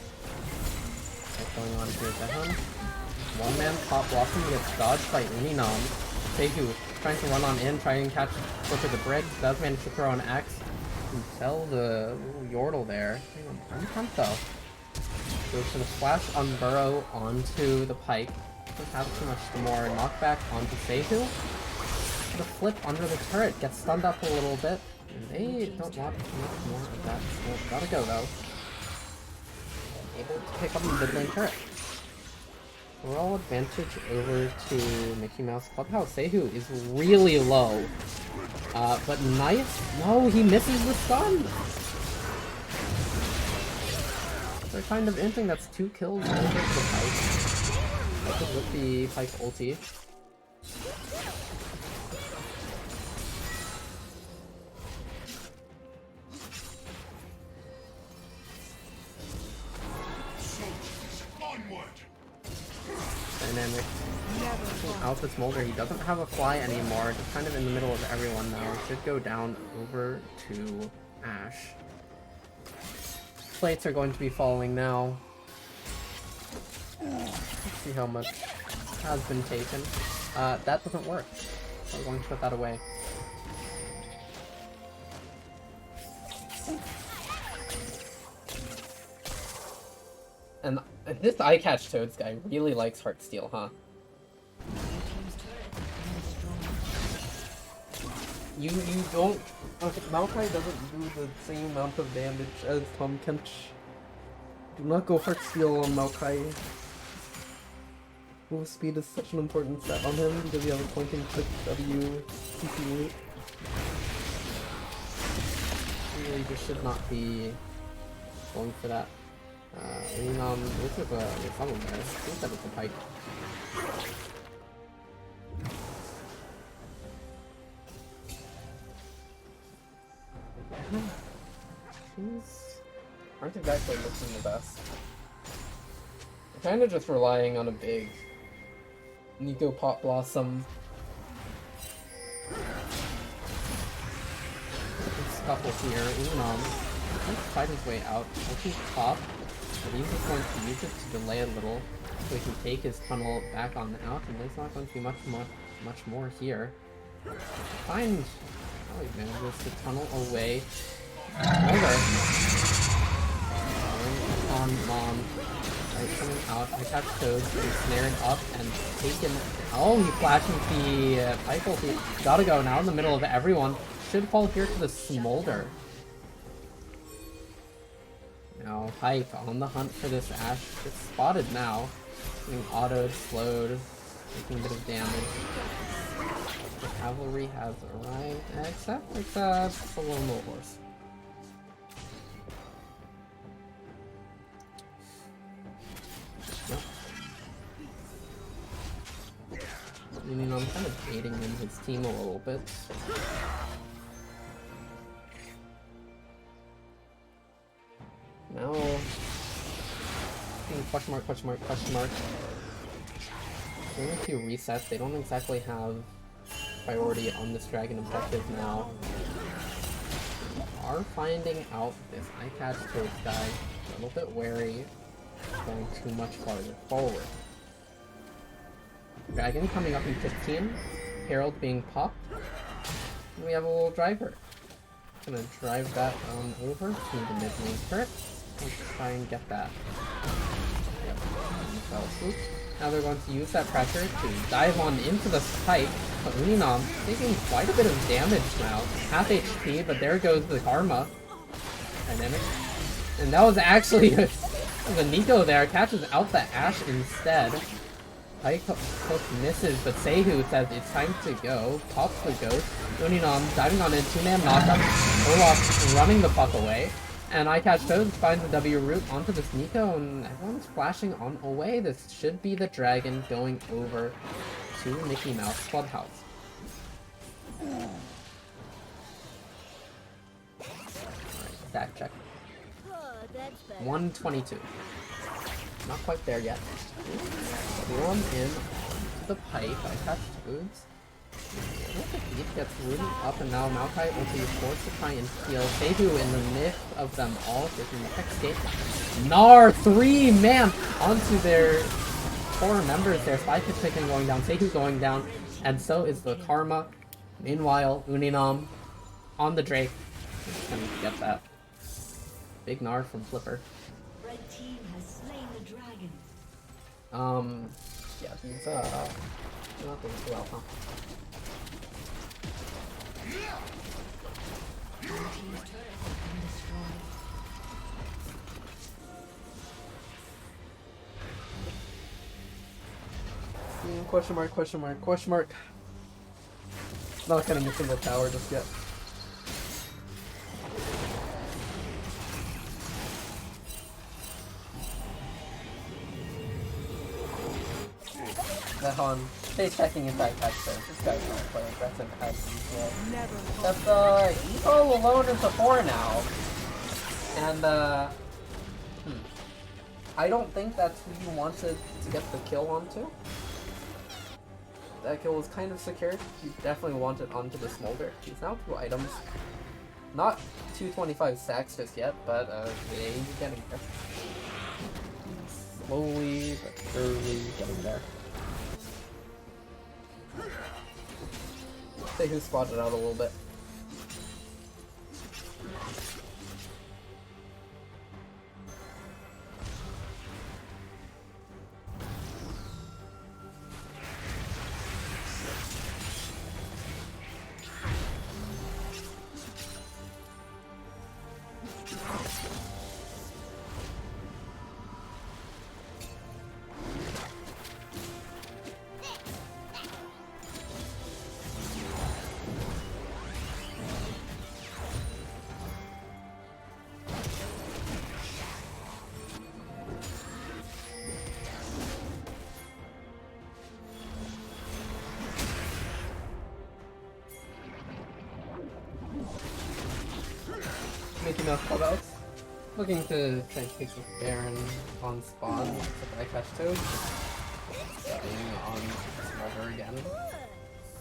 What's going on here at home? One man pop blossom gets dodged by Uninom. Seihu trying to run on in, trying to catch Flip of the brick. Does manage to throw an axe and sell the little Yordle there. On hunt though. Goes for the splash on Burrow onto the Pike. Doesn't have too much more knockback onto Seihu. The flip under the turret gets stunned up a little bit. And they don't want much more of that. So gotta go though. Able to pick up the mid lane turret. Overall advantage over to Mickey Mouse Clubhouse. Seihu is really low. But nice. No, he misses the stun. They're kind of inting that's 2 kills over the Pike. With the Pike ulti. Dynamic. Alpha Smolder, he doesn't have a fly anymore, just kind of in the middle of everyone now. Should go down over to Ash. Plates are going to be falling now. Let's see how much has been taken. That doesn't work. So we're going to put that away. And this Eye Catch Toads guy really likes Heartsteel, huh? You don't... Okay, Maokai doesn't do the same amount of damage as Tom Kench. Do not go Heartsteel on Maokai. Move speed is such an important stat on him because you have a pointing click W TP root. Really just should not be going for that. I mean, this is a someone there. I think that it's a Pike. These aren't exactly looking the best. I'm kind of just relying on a big Nico Pop Blossom. Scuffle here. Unom trying to fight his way out. Looking top. But he's just going to use it to delay a little so he can take his tunnel back on out, and there's not going to be much more here. Find how he manages to tunnel away. Okay. On Mom. Right, coming out. I catch Toads, getting snared up and taken. Oh, he flashes the Pike ulti. Gotta go now in the middle of everyone. Should fall here to the Smolder. Now, Pike on the hunt for this Ash. It's spotted now. Getting autoed, slowed, taking a bit of damage. The cavalry has arrived, except it's a lone little horse. Nope. I mean, I'm kind of aiding in his team a little bit. Now, question mark, question mark, question mark. Doing a few resets, they don't exactly have priority on this dragon objective now. Are finding out this Eye Catch Toads guy, a little bit wary, going too much farther forward. Dragon coming up in 15, Herald being popped, and we have a little driver. Gonna drive that on over to the mid lane turret. Let's try and get that. Yep. Now they're going to use that pressure to dive on into the Pike. But Uninam taking quite a bit of damage now. Half HP, but there goes the Karma. Dynamic. And that was actually the Nico there. Catches out the Ash instead. Pike Hook misses, but Seihu says it's time to go. Pops the Ghost. Uninam diving on in, 2-man knockup. Olaf running the fuck away. And Eye Catch Toads finds the W root onto this Nico, and everyone's flashing on away. This should be the dragon going over to Mickey Mouse Clubhouse. Alright, stat check. 122. Not quite there yet. Throw him in to the Pike. Eye Catch Toads. Beat gets rooted up, and now Maokai ulti is forced to try and steal Seihu in the midst of them all, taking the escape. Gnar 3 man onto their 4 members there. Spy Chicken going down, Seihu going down, and so is the Karma. Meanwhile, Uninam on the Drake. Just gonna get that. Big Gnar from Flipper. Red team has slain the dragon. Yeah, he's not doing too well, huh? Blue team's turret has been destroyed. Question mark, question mark, question mark. Not getting a single tower just yet. Nahon, stay checking in that catch there. This guy's not playing aggressive as usual. Except, Evo alone is a 4 now. And, I don't think that's who you wanted to get the kill onto. That kill was kind of secured. You definitely want it onto the Smolder. He's now 2 items. Not 225 stacks just yet, but yeah, he's getting there. Slowly but surely getting there. Say who spotted out a little bit. Making a Clubhouse. Looking to try and take the Baron on spawn. Except I catch 2. Stepping on Smolder again.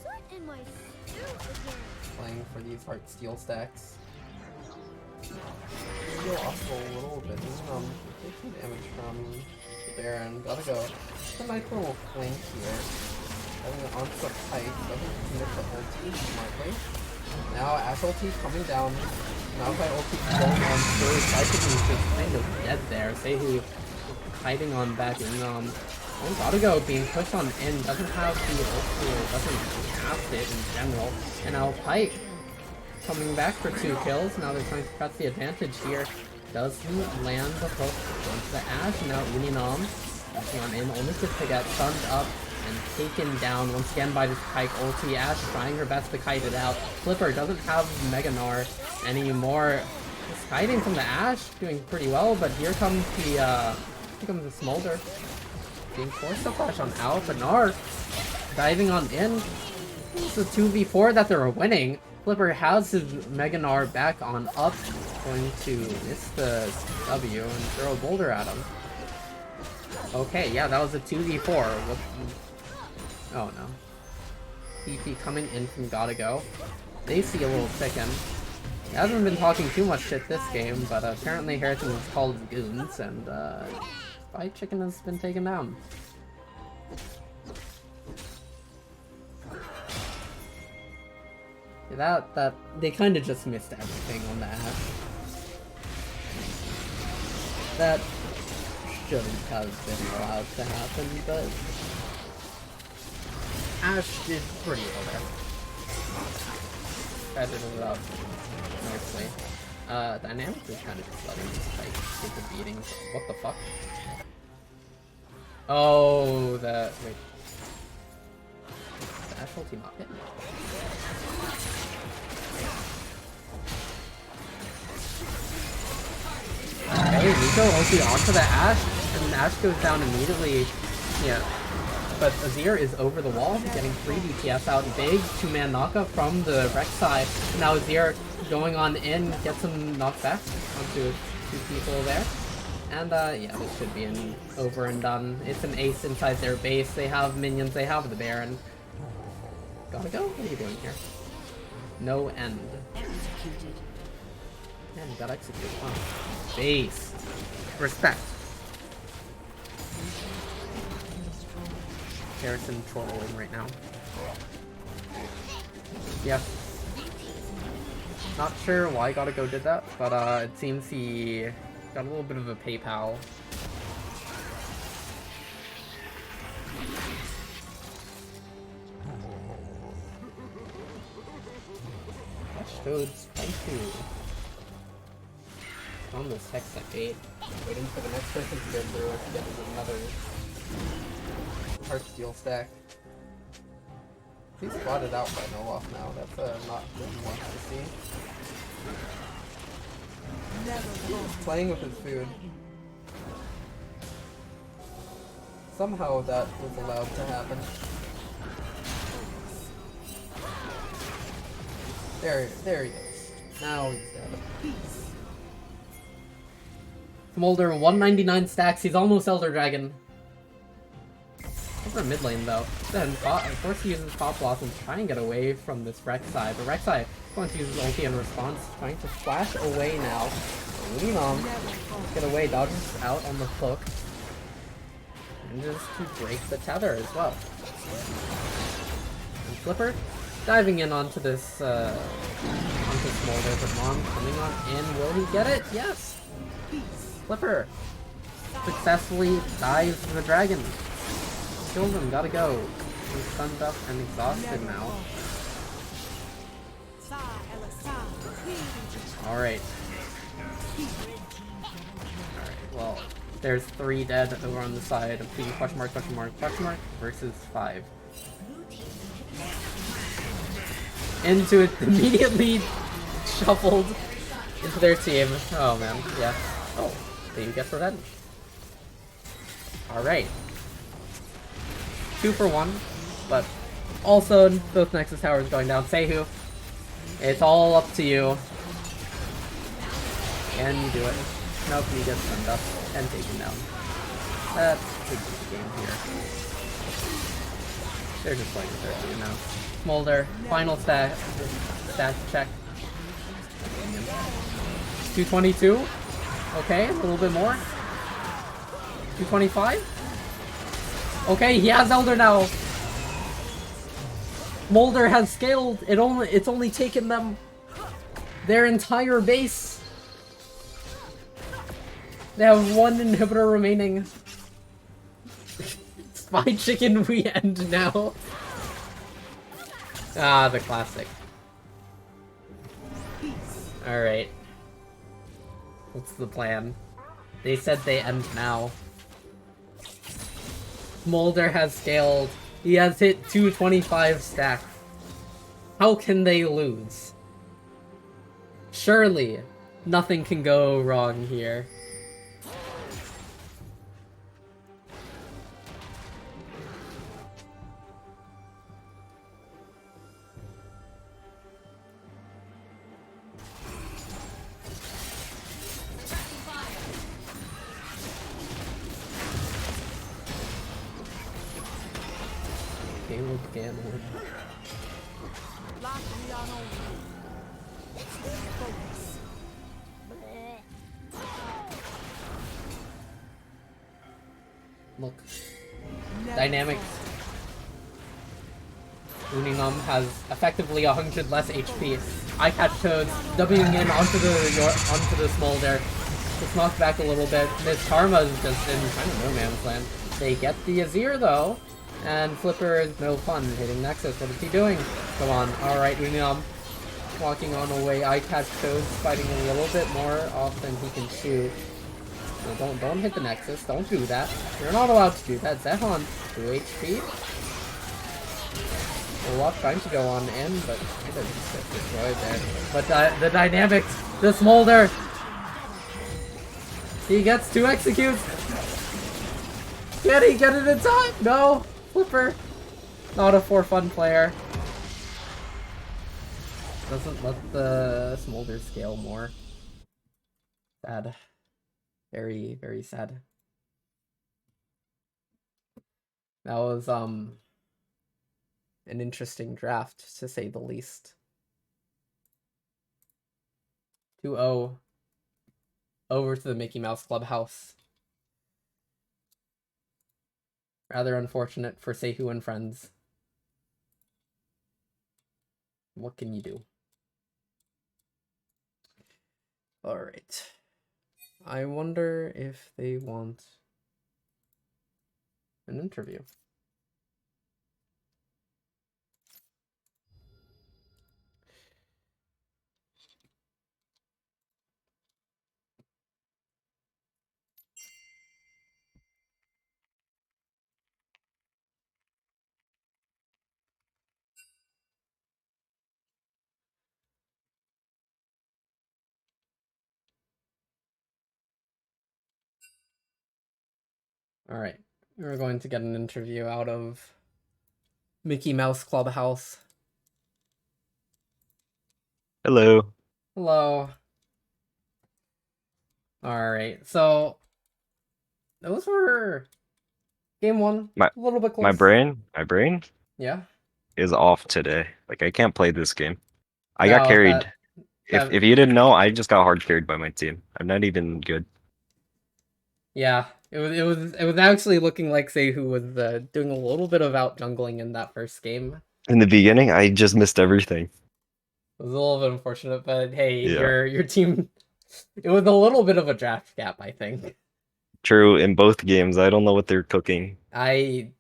What in my stew again? Playing for these heart steel stacks. Go off a little bit. Taking damage from the Baron. Gotta go. It's a nice little flank here. Having it onto the pike. Doesn't commit the ulti smartly. Now Ash ulti coming down. Maokai ulti going on third. Cycling is just kind of dead there. Seihu hiding on back in Gotta Go being pushed on in, doesn't have the ulti or doesn't cast it in general. And now Pike coming back for 2 kills. Now they're trying to press the advantage here. Doesn't land the hook onto the Ash. Now Uninam pressing on in, only to get stunned up and taken down once again by this Pike ulti. Ash trying her best to kite it out. Flipper doesn't have Mega Gnar anymore. Just kiting from the Ash, doing pretty well, but here comes the Smolder. Being forced to flash on out, but Gnar diving on in. It's a 2v4 that they're winning. Flipper has his Mega Gnar back on up. Going to miss the W and throw a boulder at him. Okay, yeah, that was a 2v4. Oh no. PP coming in from Gotta Go. They see a little chicken. He hasn't been talking too much shit this game, but apparently Harrison was called goons, and Spy Chicken has been taken down. That they kind of just missed everything on the Ash. That shouldn't have been allowed to happen, but Ash did pretty well there. Feathered it up nicely. Dynamic is kind of just letting this Pike take a beating. What the fuck? Oh, that. Wait. Is the Ash ulti not hit? Okay, Nico ulti onto the Ash, and Ash goes down immediately. Yeah. But Azir is over the wall, getting 3 DPS out. Big 2-man knockup from the Rex side. Now Azir going on in, gets him knocked back onto 2 people there. And yeah, this should be an over and done. It's an ace inside their base. They have minions, they have the Baron. Gotta go? What are you doing here? No end. Executed. Man, you got executed. Huh? Base. Respect. Harrison trolling right now. Yeah. Not sure why Gotta Go did that, but it seems he got a little bit of a PayPal. Flash Toads, thank you. On this Hex at 8. Waiting for the next person to go through to get another Heartsteel stack. He's spotted out by Noloff now. That's not what he wants to see. He's playing with his food. Somehow that was allowed to happen. There he is. Now he's dead. Smolder, 199 stacks. He's almost Elder Dragon. Over mid lane though. Then of course he uses Pop Blossom to try and get away from this Rek'Sai, but Rek'Sai is going to use his ulti in response, trying to flash away now. Leanom, get away, dodges out on the hook. And just to break the tether as well. And Flipper diving in onto this onto Smolder, but Mom coming on in. Will he get it? Yes! Flipper successfully dives the dragon. Kills him, gotta go. He's stunned up and exhausted now. Alright. Alright, well, there's 3 dead over on the side of being question mark versus 5. Into it, immediately shuffled into their team. Oh man, yeah. Oh, they get revenge. Alright. 2 for 1, but also both Nexus Towers going down. Seihu, it's all up to you. Can you do it? Nope, you get stunned up and taken down. That's a good game here. They're just playing with their team now. Smolder, final stat check. 222. Okay, a little bit more. 225. Okay, he has Elder now. Molder has scaled. It's only taken them their entire base. They have 1 inhibitor remaining. Spy Chicken, we end now. Ah, the classic. Alright. What's the plan? They said they end now. Molder has scaled. He has hit 225 stack. How can they lose? Surely, nothing can go wrong here. Caleb Ganwood. Look. Dynamics. Uninum has effectively 100 less HP. I catch Toads, Wing in onto the Smolder. Just knocked back a little bit. Miss Karma's just in kind of no man's land. They get the Azir though. And Flipper is no fun hitting Nexus. What is he doing? Come on. Alright, Uninum walking on away. I catch Toads fighting a little bit more off than he can shoot. So don't hit the Nexus. Don't do that. You're not allowed to do that. Zehon, 2 HP. Olaf trying to go on in, but he doesn't get destroyed there. But the dynamics, the Smolder. He gets 2 executes. Can he get it in time? No. Flipper. Not a for fun player. Doesn't let the Smolder scale more. Sad. Very, very sad. That an interesting draft, to say the least. 2-0 over to the Mickey Mouse Clubhouse. Rather unfortunate for Seihu and friends. What can you do? Alright. I wonder if they want an interview. Alright, we're going to get an interview out of Mickey Mouse Clubhouse. Hello. Hello. Alright, so those were game one. My A little bit close. my brain Yeah. is off today. Like I can't play this game. I got No, carried. that If you didn't know, I just got hard carried by my team. I'm not even good. yeah, it was actually looking like Seihu was doing a little bit of out jungling in that first game. In the beginning, I just missed everything. It was a little bit unfortunate, but hey, Yeah. your team. It was a little bit of a draft gap, I think. True, in both games, I don't know what they're cooking. Okay,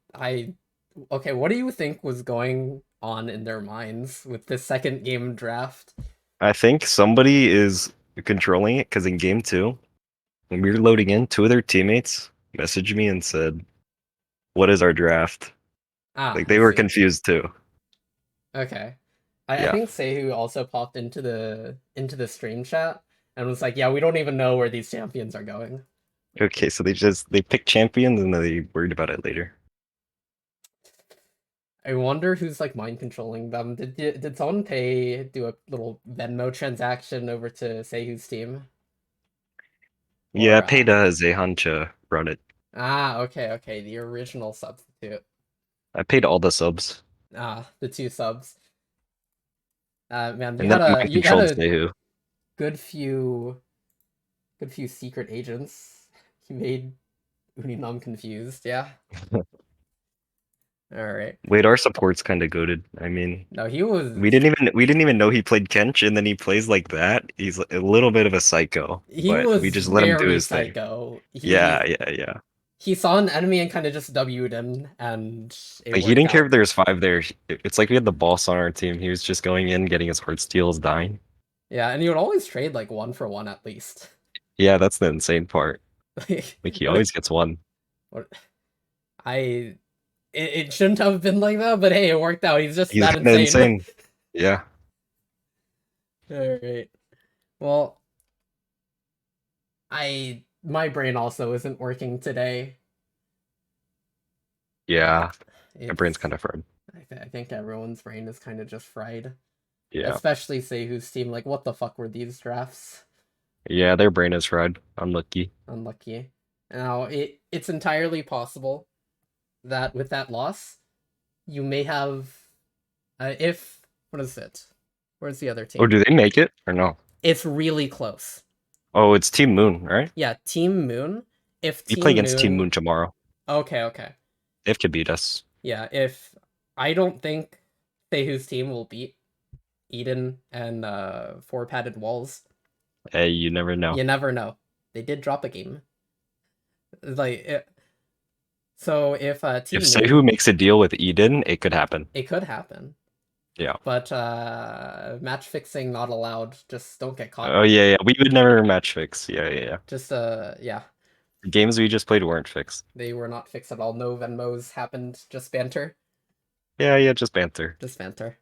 what do you think was going on in their minds with this second game draft? I think somebody is controlling it because in game 2, when we were loading in, 2 of their teammates messaged me and said, "What is our draft?" Like I they were see. confused too. Okay. I Yeah. think Seihu also popped into the stream chat and was like, yeah, we don't even know where these champions are going. Okay, so they picked champions and then they worried about it later. I wonder who's like mind controlling them. Did someone do a little Venmo transaction over to Seihu's team? Yeah, I Or paid Zehan to run it. okay, the original substitute. I paid all the subs. The 2 subs. Man, And then I mind you had controlled a Zehu. good few secret agents. You made Uninam confused, yeah. All right. Wait, our support's kind of goated. I mean, No, he was. we didn't even know he played Kench, and then he plays like that. He's a little bit of a psycho, He but we was just let him do very his thing. psycho. Yeah. He saw an enemy and kind of just W'd him, and it Like, he worked didn't care out. if there was 5 there. It's like we had the boss on our team. He was just going in, getting his heart steals, dying. Yeah, and he would always trade like 1-for-1 at least. Yeah, that's the insane part. Like he What a- always gets one. what I it shouldn't have been like that, but hey, it worked out. He's just He's that kind of insane. insane. Yeah. All right. Well, my brain also isn't working today. Yeah. My brain's It's kind of fried. I think everyone's brain is kind of just fried. Yeah. Especially Seihu's team. Like, what the fuck were these drafts? Yeah, their brain is fried. Unlucky. Unlucky. Now, it's entirely possible that with that loss, you may have, what is it? Where's the other team? Oh, do they make it or no? It's really close. Oh, it's Team Moon, right? Yeah, Team Moon. If We Team play against Team Moon... Moon tomorrow. Okay. They have to beat us. Yeah, I don't think Seihu's team will beat Eden and 4 padded walls. Hey, you never know. You never know. They did drop a game. So if Team If Moon... Seihu makes a deal with Eden, it could happen. It could happen. Yeah. But match fixing not allowed. Just don't get caught. Oh yeah. We would never match fix. Yeah. Just yeah. The games we just played weren't fixed. They were not fixed at all. No Venmos happened. Just banter. Yeah, just banter. Just banter.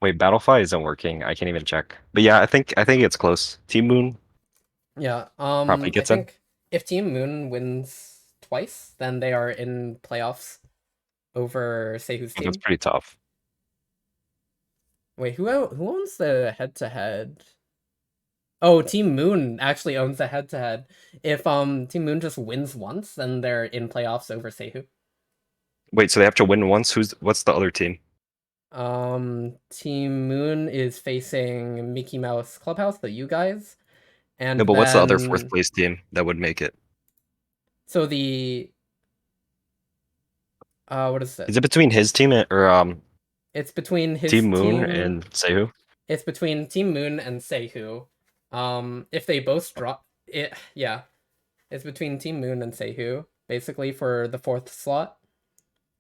Wait, Battlefy isn't working. I can't even check. But yeah, I think it's close. Team Moon Yeah. probably I gets in. think if Team Moon wins twice, then they are in playoffs over Seihu's team. That's pretty tough. Wait, who owns the head-to-head? Oh, Team Moon actually owns the head-to-head. If Team Moon just wins once, then they're in playoffs over Seihu. Wait, so they have to win once? What's the other team? Team Moon is facing Mickey Mouse Clubhouse, the you guys. And No, but what's the other then- fourth place team that would make it? So the what is it? Is it between his team or It's between his Team Moon team and Seihu? It's between Team Moon and Seihu. If they both drop it, yeah, it's between Team Moon and Seihu, basically for the 4th slot.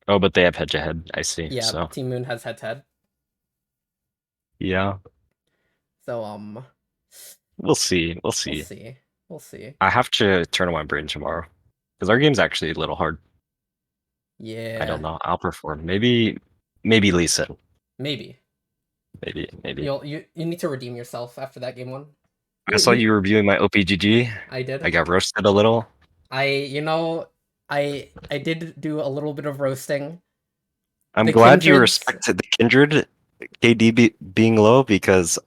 Oh, but they have head-to-head. I see. Yeah, So Team Moon has head-to-head. yeah, So we'll see. We'll see. we'll see. We'll see. I have to turn on my brain tomorrow because our game's actually a little hard. Yeah. I don't know. I'll perform. Maybe Lee Sin. Maybe. Maybe. You need to redeem yourself after that game 1. I saw you reviewing my OPGG. I did. I got roasted a little. I did do a little bit of roasting. I'm The glad you Kindreds- respected the Kindred KD being low because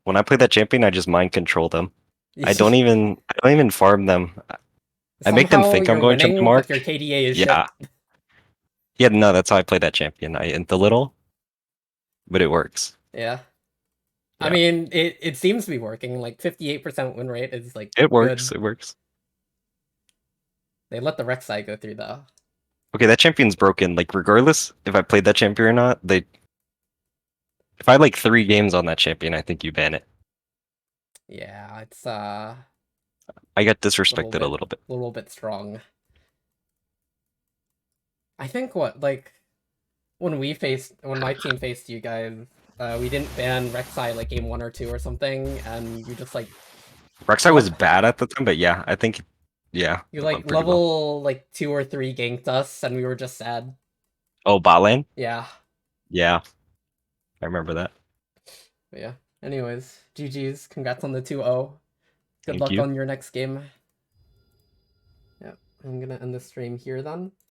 when I play that champion, I just mind control them. I don't even farm them. I make them Somehow think I'm you're going to winning, mark. but your KDA is Yeah. shit. Yeah, no, that's how I play that champion. I int the little, but it works. Yeah. Yeah. I mean, it seems to be working. Like 58% win rate is like It works. good. It works. They let the Rek'Sai go through though. Okay, that champion's broken. Like, regardless if I played that champion or not, if I had like 3 games on that champion, I think you ban it. Yeah, it's I get disrespected a little bit. a little bit strong. I think when my team faced you guys, we didn't ban Rek'Sai like game 1 or 2 or something, and you just like Rek'Sai was bad at the time, but yeah, I think yeah. you it like went pretty well. level like 2 or 3 ganked us, and we were just sad. Oh, bot lane? Yeah. Yeah. I remember that. But yeah. Anyways, GG's. Congrats on the 2-0. Good Thank luck you. on your next game. Yeah, I'm gonna end the stream here then.